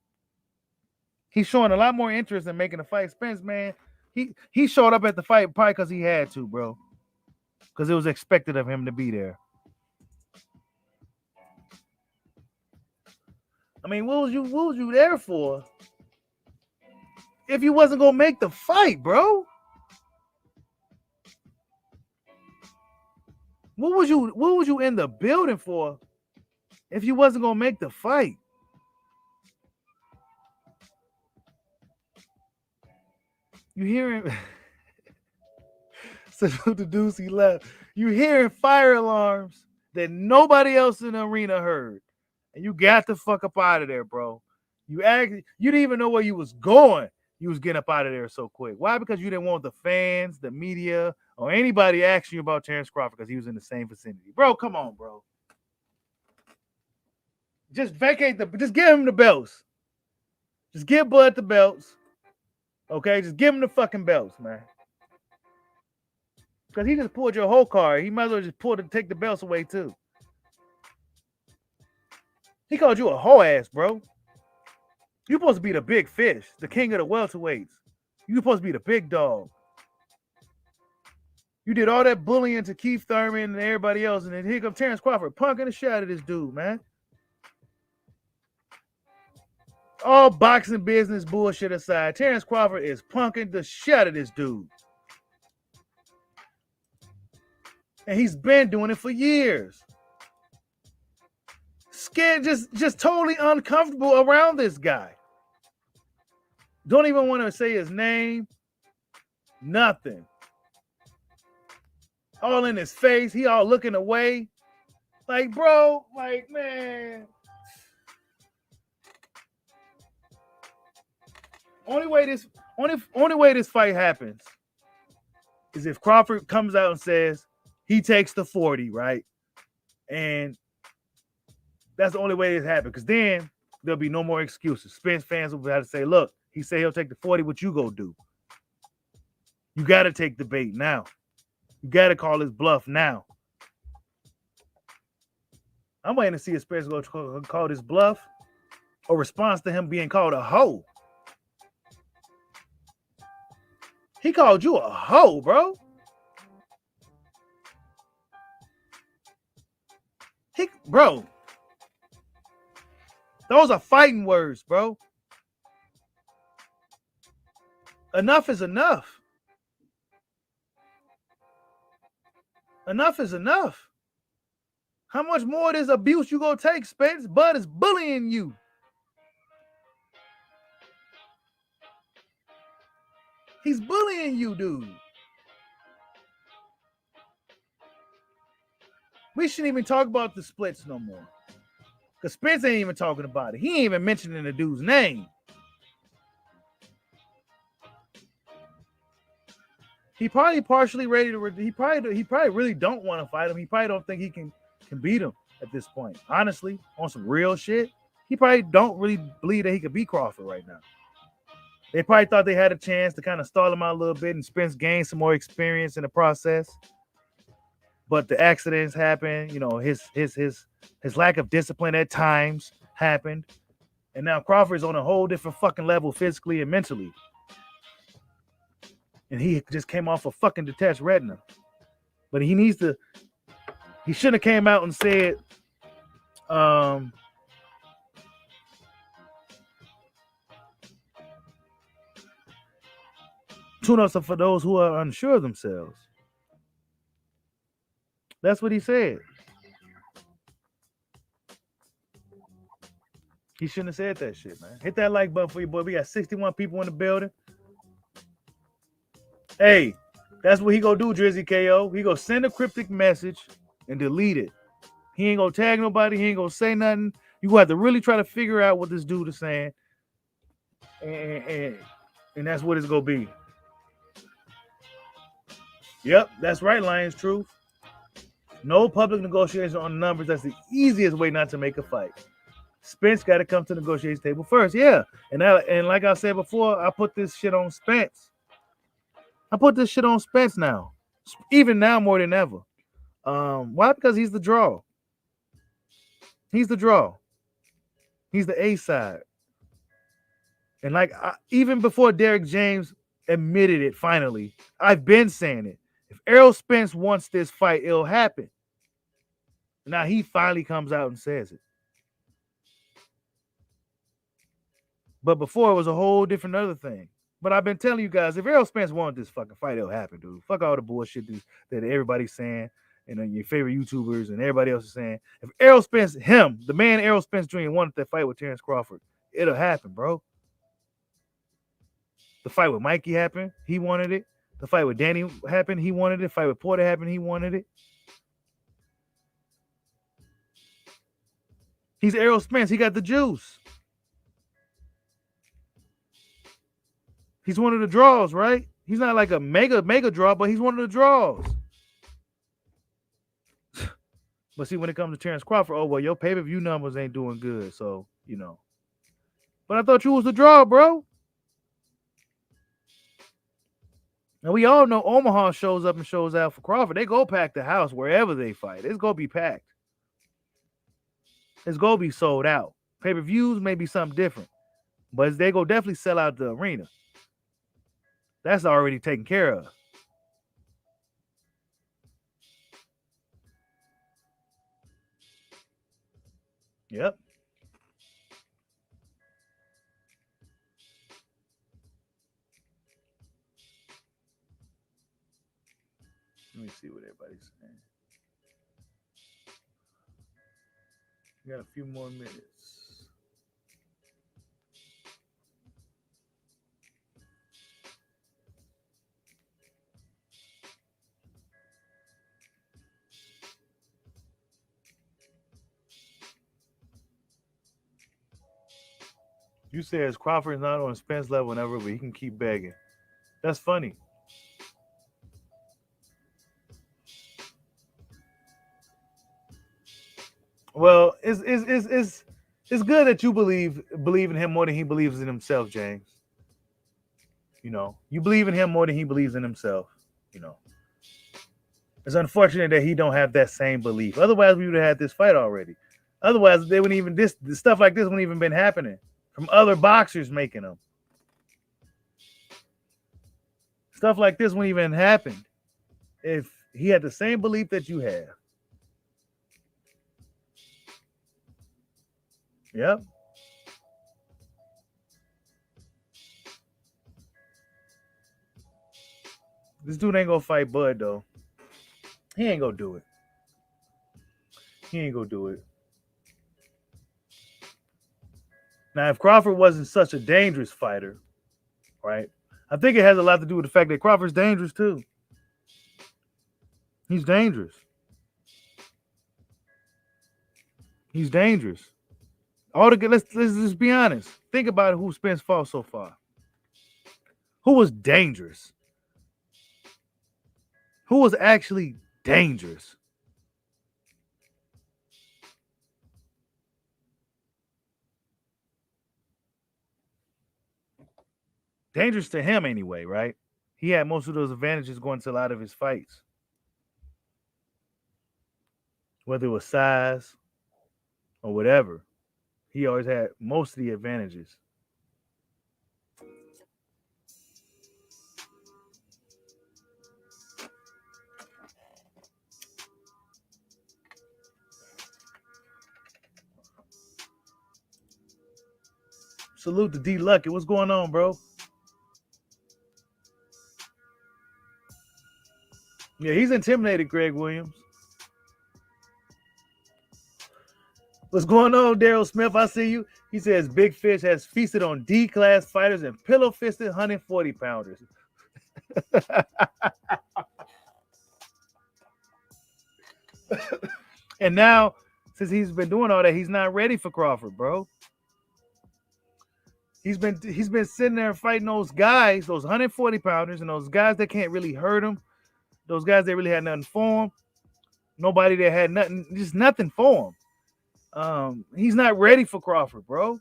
He's showing a lot more interest in making a fight. Spence, man, he showed up at the fight probably because he had to, bro. Because it was expected of him to be there. I mean, what was you there for? If you wasn't gonna make the fight, bro. What was you in the building for if you wasn't gonna make the fight? You hearing salute to Deucey left. You hearing fire alarms that nobody else in the arena heard. And you got the fuck up out of there, bro. You didn't even know where you was going. You was getting up out of there so quick. Why? Because you didn't want the fans, the media, or anybody asking you about Terrence Crawford because he was in the same vicinity. Bro, come on, bro. Just just give him the belts. Just give Bud the belts. Okay, just give him the fucking belts, man. Because he just pulled your whole card. He might as well just take the belts away too. He called you a hoe ass, bro. You're supposed to be the big fish, the king of the welterweights. You're supposed to be the big dog. You did all that bullying to Keith Thurman and everybody else, and then here comes Terrence Crawford punking the shit out of this dude, man. All boxing business bullshit aside, Terrence Crawford is punking the shit out of this dude. And he's been doing it for years. Scared, just totally uncomfortable around this guy. Don't even want to say his name. Nothing. All in his face. He all looking away. Like, bro, like, man. Only way this fight happens is if Crawford comes out and says he takes the 40, right? And that's the only way this happens. Because then there'll be no more excuses. Spence fans will have to say, look, he said he'll take the 40. What you go do? You got to take the bait now. You got to call his bluff now. I'm waiting to see if Spence will call this bluff or response to him being called a hoe. He called you a hoe, bro. Bro. Those are fighting words, bro. Enough is enough. Enough is enough. How much more of this abuse you gonna take, Spence? Bud is bullying you. He's bullying you, dude. We shouldn't even talk about the splits no more. Because Spence ain't even talking about it. He ain't even mentioning the dude's name. He probably partially ready to. He probably really don't want to fight him. He probably don't think he can beat him at this point. Honestly, on some real shit, he probably don't really believe that he could beat Crawford right now. They probably thought they had a chance to kind of stall him out a little bit and Spence gain some more experience in the process. But the accidents happened. You know, his lack of discipline at times happened, and now Crawford's on a whole different fucking level physically and mentally. And he just came off a fucking detached retina. But he needs to. He shouldn't have came out and said, tune-ups are for those who are unsure of themselves. That's what he said. He shouldn't have said that shit, man. Hit that like button for you, boy. We got 61 people in the building. Hey, that's what he gonna do, Drizzy KO. He gonna send a cryptic message and delete it. He ain't gonna tag nobody. He ain't gonna say nothing. You gonna have to really try to figure out what this dude is saying. And that's what it's gonna be. Yep, that's right, Lions Truth. No public negotiation on numbers. That's the easiest way not to make a fight. Spence got to come to the negotiation table first. Yeah. And like I said before, I put this shit on Spence. I put this shit on Spence now. Even now more than ever. Why? Because he's the draw. He's the draw. He's the A side. And like even before Derek James admitted it finally, I've been saying it. If Errol Spence wants this fight, it'll happen. Now he finally comes out and says it. But before it was a whole different other thing. But I've been telling you guys, if Errol Spence wanted this fucking fight, it'll happen, dude. Fuck all the bullshit that everybody's saying and your favorite YouTubers and everybody else is saying. If Errol Spence, the man Errol Spence Jr. wanted that fight with Terrence Crawford, it'll happen, bro. The fight with Mikey happened. He wanted it. The fight with Danny happened. He wanted it. The fight with Porter happened. He wanted it. He's Errol Spence. He got the juice. He's one of the draws, right? He's not like a mega draw, but he's one of the draws. But see, when it comes to Terrence Crawford, oh, well, your pay-per-view numbers ain't doing good. So, you know. But I thought you was the draw, bro. And we all know Omaha shows up and shows out for Crawford. They go pack the house wherever they fight. It's going to be packed. It's going to be sold out. Pay-per-views may be something different, but they go definitely sell out the arena. That's already taken care of. Yep. Let me see what everybody's saying. We got a few more minutes. You says Crawford's not on Spence level never, but he can keep begging. That's funny. Well, it's good that you believe in him more than he believes in himself, James. You know, you believe in him more than he believes in himself. You know, it's unfortunate that he don't have that same belief. Otherwise, we would have had this fight already. Otherwise, they wouldn't even stuff like this wouldn't even been happening from other boxers making them. Stuff like this wouldn't even happen if he had the same belief that you have. Yep. This dude ain't gonna fight Bud though. He ain't gonna do it. He ain't gonna do it. Now, if Crawford wasn't such a dangerous fighter, right? I think it has a lot to do with the fact that Crawford's dangerous too. He's dangerous. He's dangerous. Let's just be honest. Think about who Spence fought so far. Who was dangerous? Who was actually dangerous? Dangerous to him anyway, right? He had most of those advantages going to a lot of his fights. Whether it was size or whatever, he always had most of the advantages. Salute to D Lucky. What's going on, bro? Yeah, he's intimidated, Greg Williams. What's going on, Daryl Smith? I see you. He says Big Fish has feasted on D-class fighters and pillow-fisted 140-pounders. And now, since he's been doing all that, he's not ready for Crawford, bro. He's been sitting there fighting those guys, those 140-pounders, and those guys that can't really hurt him. Those guys that really had nothing for him. Nobody that had nothing, just nothing for him. He's not ready for Crawford, bro.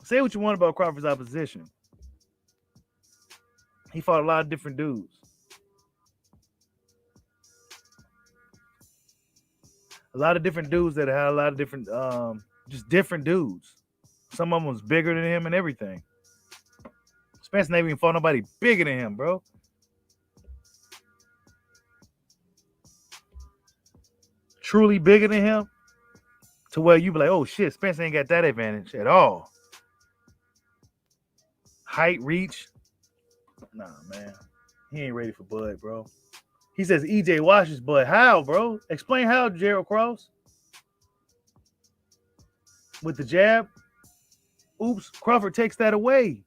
Say what you want about Crawford's opposition. He fought a lot of different dudes. A lot of different dudes that had a lot of different, just different dudes. Some of them was bigger than him and everything. Spence never even fought nobody bigger than him, bro. Truly bigger than him to where you be like, oh shit, Spence ain't got that advantage at all. Height, reach. Nah, man. He ain't ready for Bud, bro. He says EJ washes Bud. How, bro? Explain how, Gerald Cross. With the jab. Oops, Crawford takes that away.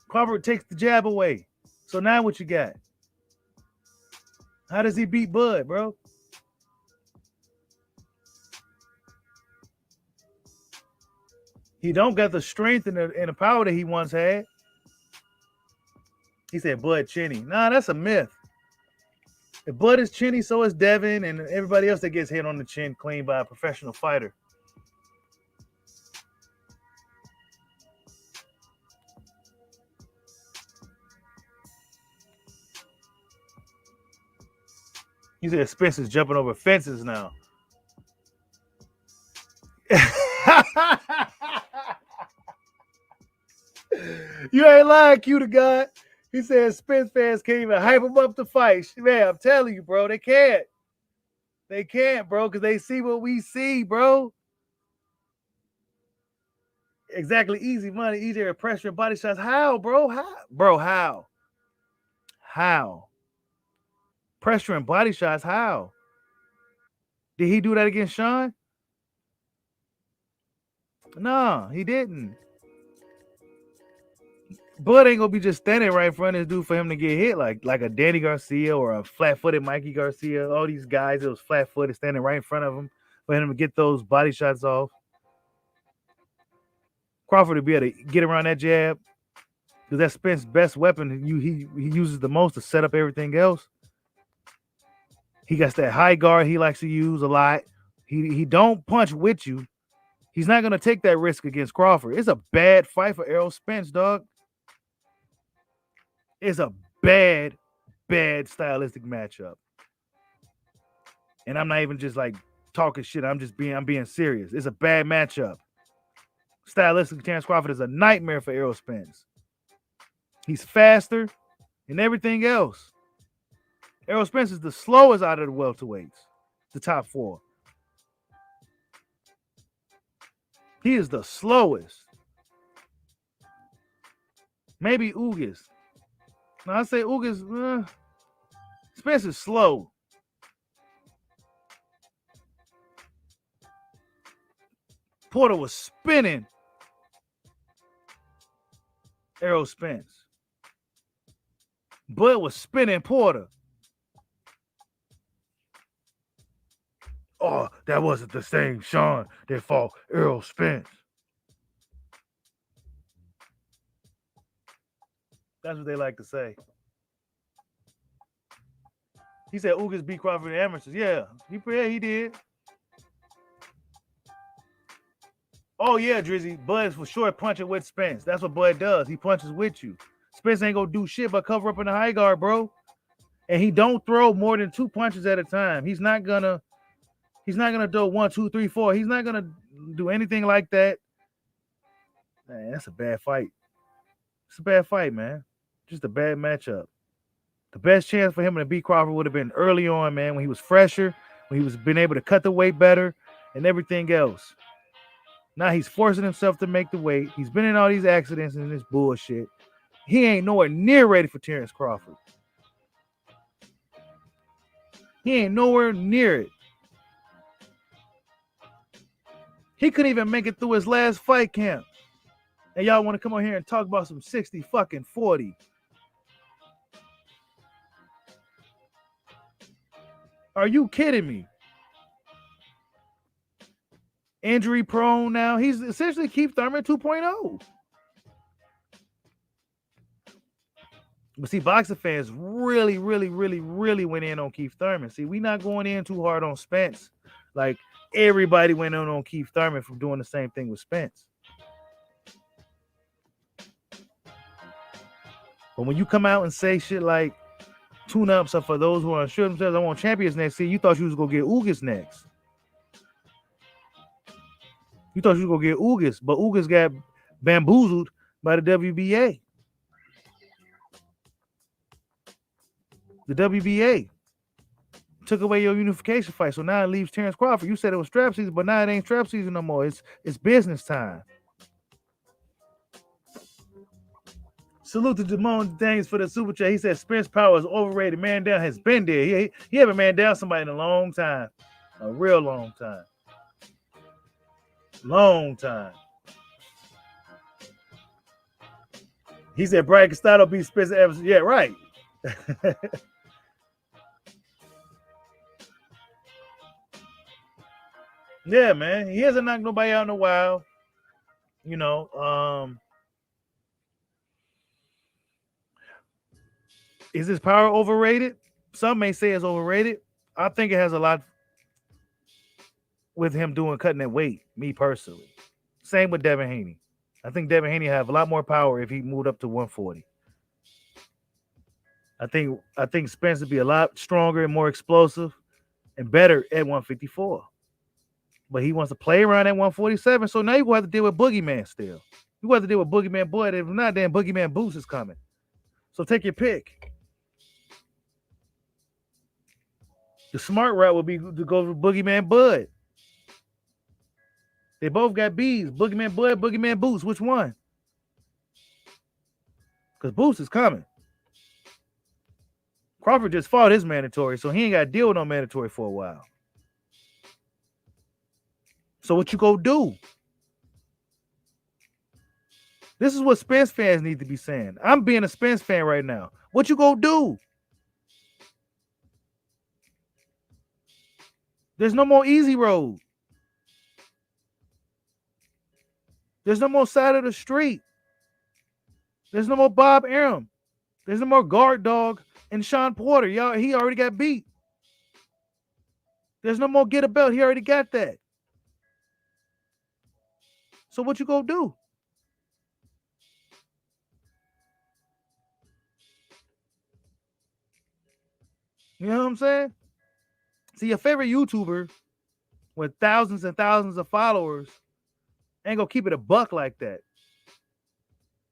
Crawford takes the jab away. So now what you got? How does he beat Bud, bro? He don't got the strength and the power that he once had. He said Bud chinny. Nah, that's a myth. If Bud is chinny, so is Devin and everybody else that gets hit on the chin clean by a professional fighter. He said Spence is jumping over fences now. You ain't lying, Q to God. He said Spence fans can't even hype him up to fight. Man, I'm telling you, bro, they can't. They can't, bro, because they see what we see, bro. Exactly, easy money, easier pressure, body shots. How, bro? How? Bro, how? How? Pressure and body shots, how? Did he do that against Sean? No, he didn't. Bud ain't gonna be just standing right in front of this dude for him to get hit like a Danny Garcia or a flat-footed Mikey Garcia. All these guys that was flat-footed standing right in front of him for him to get those body shots off. Crawford to be able to get around that jab because that's Spence's best weapon. He uses the most to set up everything else. He got that high guard he likes to use a lot. He don't punch with you. He's not gonna take that risk against Crawford. It's a bad fight for Errol Spence, dog. It's a bad stylistic matchup. And I'm not even just like talking shit. I'm being serious. It's a bad matchup. Stylistic, Terrence Crawford is a nightmare for Errol Spence. He's faster and everything else. Errol Spence is the slowest out of the welterweights, the top four. He is the slowest. Maybe Ugas. Now I say Ugas. Spence is slow. Porter was spinning Errol Spence. Bud was spinning Porter. Oh, that wasn't the same Sean that fought Errol Spence. That's what they like to say. He said Ugas beat Crawford in amateurs. Yeah, he did. Oh, yeah, Drizzy. Bud is for sure punching with Spence. That's what Bud does. He punches with you. Spence ain't going to do shit but cover up in the high guard, bro. And he don't throw more than 2 punches at a time. He's not going to do 1, 2, 3, 4. He's not going to do anything like that. Man, that's a bad fight. It's a bad fight, man. Just a bad matchup. The best chance for him to beat Crawford would have been early on, man, when he was fresher, when he was been able to cut the weight better and everything else. Now he's forcing himself to make the weight. He's been in all these accidents and this bullshit. He ain't nowhere near ready for Terrence Crawford. He ain't nowhere near it. He couldn't even make it through his last fight camp. And y'all want to come on here and talk about some 60 fucking 40. Are you kidding me? Injury prone now. He's essentially Keith Thurman 2.0. But see, boxing fans really went in on Keith Thurman. See, we not going in too hard on Spence. Like everybody went in on Keith Thurman from doing the same thing with Spence. But when you come out and say shit like tune-ups are for those who are unsure themselves, I want champions next year, you thought you was going to get Ugas next. You thought you was going to get Ugas, but Ugas got bamboozled by the WBA. The WBA took away your unification fight, so now it leaves Terrence Crawford. You said it was strap season, but now it ain't strap season no more. It's business time. Salute to Jamon Danes for the super chat. He said Spence power is overrated. Man down has been there. He haven't man down somebody in a long time. A real long time. Long time. He said Brian Castano beat Spencer Evans. Yeah, right. Yeah, man. He hasn't knocked nobody out in a while. You know, is his power overrated? Some may say it's overrated. I think it has a lot with him cutting that weight, me personally. Same with Devin Haney. I think Devin Haney have a lot more power if he moved up to 140. I think Spence would be a lot stronger and more explosive and better at 154. But he wants to play around at 147. So now you gonna have to deal with Boogeyman still. You gonna have to deal with Boogeyman Boy. If not, then Boogeyman Boost is coming. So take your pick. The smart route would be to go with Boogeyman Bud. They both got B's. Boogeyman Bud, Boogeyman Boost. Which one? Because Boost is coming. Crawford just fought his mandatory, so he ain't got to deal with no mandatory for a while. So what you go do? This is what Spence fans need to be saying. I'm being a Spence fan right now. What you go do? There's no more easy road. There's no more side of the street. There's no more Bob Arum. There's no more guard dog and Sean Porter. Y'all, he already got beat. There's no more get a belt. He already got that. So what you go do? You know what I'm saying? See, your favorite YouTuber with thousands and thousands of followers ain't gonna keep it a buck like that.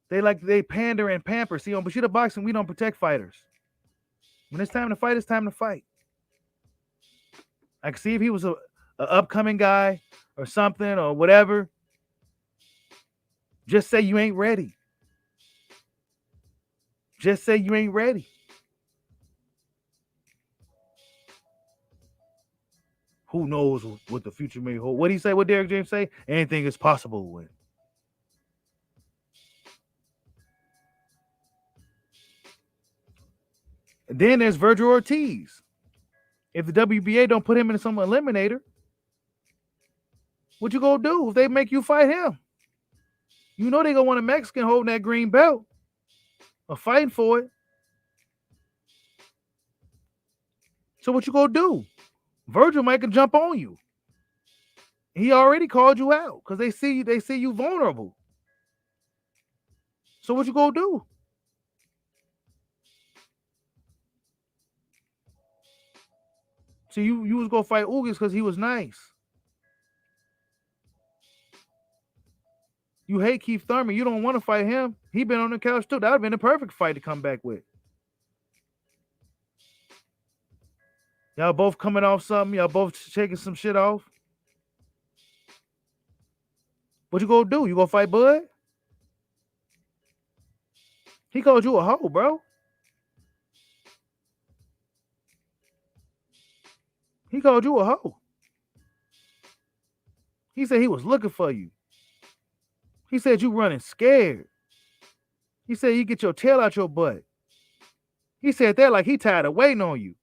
They pander and pamper. See, on Bushido Boxing, we don't protect fighters. When it's time to fight, it's time to fight. I can see if he was a upcoming guy or something or whatever. Just say you ain't ready. Just say you ain't ready. Who knows what the future may hold? What did he say? What Derek James say? Anything is possible with. And then there's Virgil Ortiz. If the WBA don't put him in some eliminator, what you gonna do if they make you fight him? You know they gonna want a Mexican holding that green belt or fighting for it. So what you gonna do? Virgil might can jump on you. He already called you out because they see you vulnerable. So what you gonna do? So you was gonna fight Ugas because he was nice. You hate Keith Thurman. You don't want to fight him. He been on the couch too. That would have been the perfect fight to come back with. Y'all both coming off something. Y'all both shaking some shit off. What you gonna do? You gonna fight Bud? He called you a hoe, bro. He called you a hoe. He said he was looking for you. He said you running scared. He said you get your tail out your butt. He said that like he tired of waiting on you.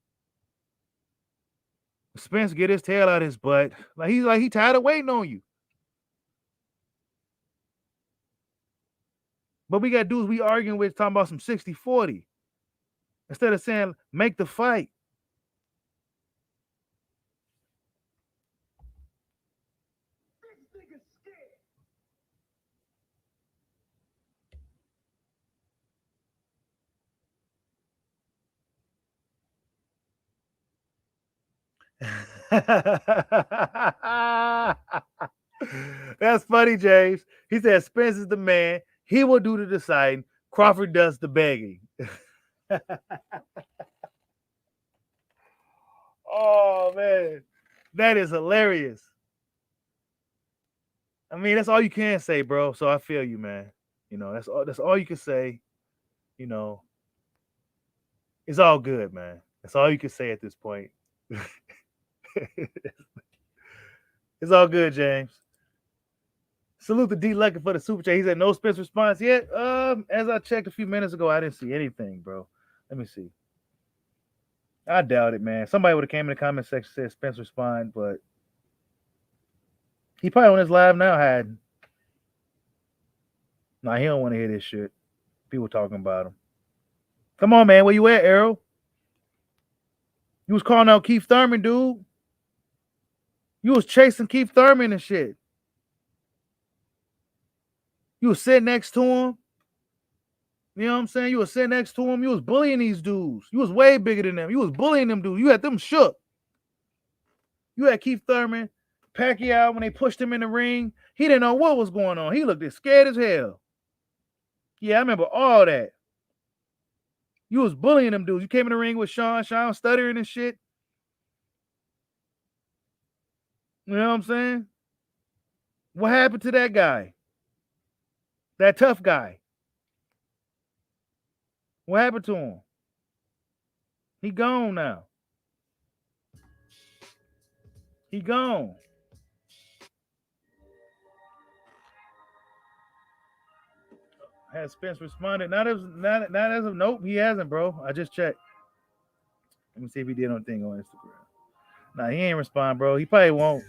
Spence get his tail out his butt. Like he tired of waiting on you. But we got dudes we arguing with talking about some 60-40. Instead of saying make the fight. That's funny, James. He said Spence is the man. He will do the deciding. Crawford does the begging. Oh man, that is hilarious. I mean, that's all you can say, bro. So I feel you, man. You know, that's all you can say. You know, it's all good, man. That's all you can say at this point. It's all good, James. Salute to D Lucky for the super chat. He said no Spence response yet. As I checked a few minutes ago, I didn't see anything, bro. Let me see. I doubt it, man. Somebody would have came in the comment section and said Spence respond, but he probably on his live now hiding. Nah, he don't want to hear this shit. People talking about him. Come on, man. Where you at, Errol? You was calling out Keith Thurman, dude. You was chasing Keith Thurman and shit. You was sitting next to him. You know what I'm saying? You was sitting next to him. You was bullying these dudes. You was way bigger than them. You was bullying them dudes. You had them shook. You had Keith Thurman, Pacquiao, when they pushed him in the ring. He didn't know what was going on. He looked as scared as hell. Yeah, I remember all that. You was bullying them dudes. You came in the ring with Sean stuttering and shit. You know what I'm saying? What happened to that guy? That tough guy? What happened to him? He gone now. He gone. Has Spence responded? Not as of nope, he hasn't, bro. I just checked. Let me see if he did anything on Instagram. Nah, he ain't respond, bro. He probably won't.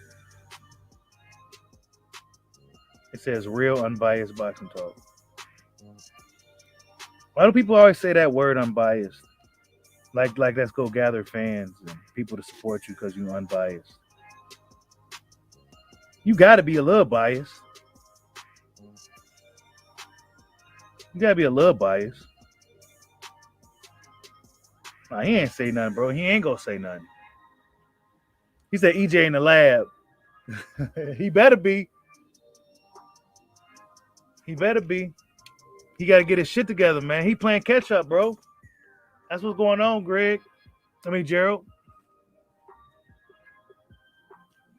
It says real unbiased boxing talk. Why do people always say that word unbiased? Like let's go gather fans and people to support you because you're unbiased. You got to be a little biased. You got to be a little biased. Nah, he ain't say nothing, bro. He ain't going to say nothing. He said EJ in the lab. He better be. He better be. He got to get his shit together, man. He playing catch up, bro. That's what's going on, Greg. I mean, Gerald.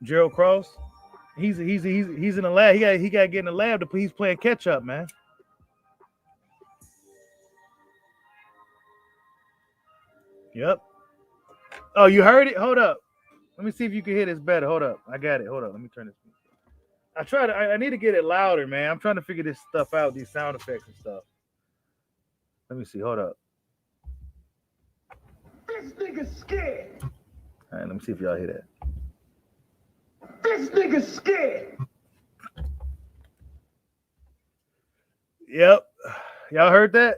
Gerald Cross. He's in the lab. He got to get in the lab he's playing catch up, man. Yep. Oh, you heard it? Hold up. Let me see if you can hear this better. Hold up. I got it. Hold up. Let me turn this. I need to get it louder, man. I'm trying to figure this stuff out, these sound effects and stuff. Let me see. Hold up. This nigga's scared. All right, let me see if y'all hear that. This nigga's scared. Yep. Y'all heard that?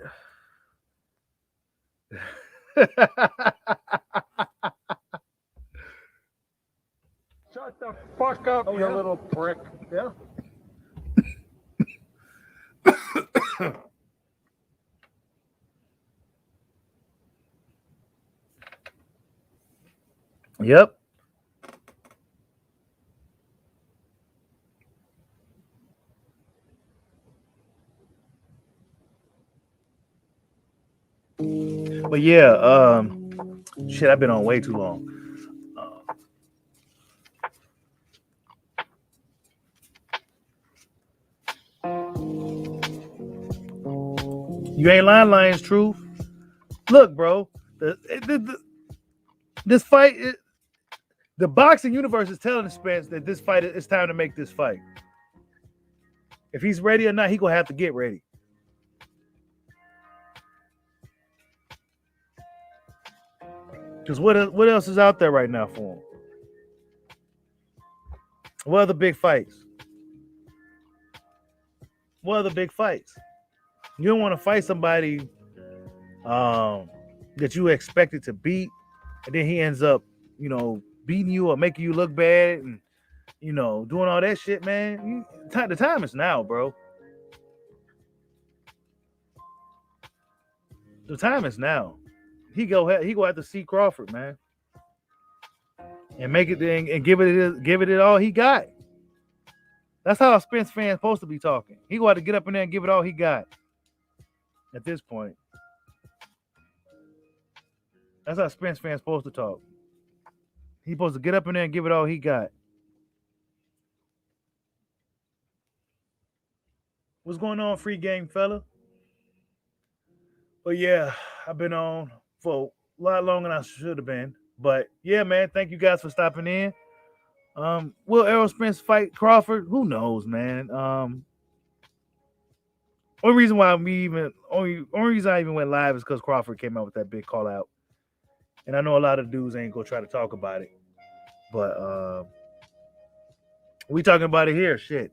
Shut the fuck up, you little prick. Yeah. Yep. But yeah, shit, I've been on way too long. You ain't lying, Lions Truth. Look, bro, this fight, the boxing universe is telling Spence that this fight, it's time to make this fight. If he's ready or not, he gonna have to get ready. Because what else is out there right now for him? What other big fights? What other big fights? You don't want to fight somebody that you expected to beat, and then he ends up, beating you or making you look bad and, doing all that shit, man. The time is now, bro. The time is now. He go have to see Crawford, man, and make it and give it all he got. That's how a Spence fan's supposed to be talking. He go have to get up in there and give it all he got. At this point, that's how Spence fan's supposed to talk. He's supposed to get up in there and give it all he got. What's going on, free game fella? But yeah, I've been on for a lot longer than I should have been. But yeah, man, thank you guys for stopping in. Will Errol Spence fight Crawford? Who knows, man? Only reason I even went live is because Crawford came out with that big call out. And I know a lot of dudes ain't gonna try to talk about it. But we talking about it here. Shit.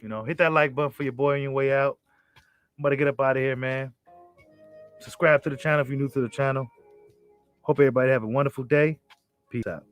Hit that like button for your boy on your way out. I'm about to get up out of here, man. Subscribe to the channel if you're new to the channel. Hope everybody have a wonderful day. Peace out.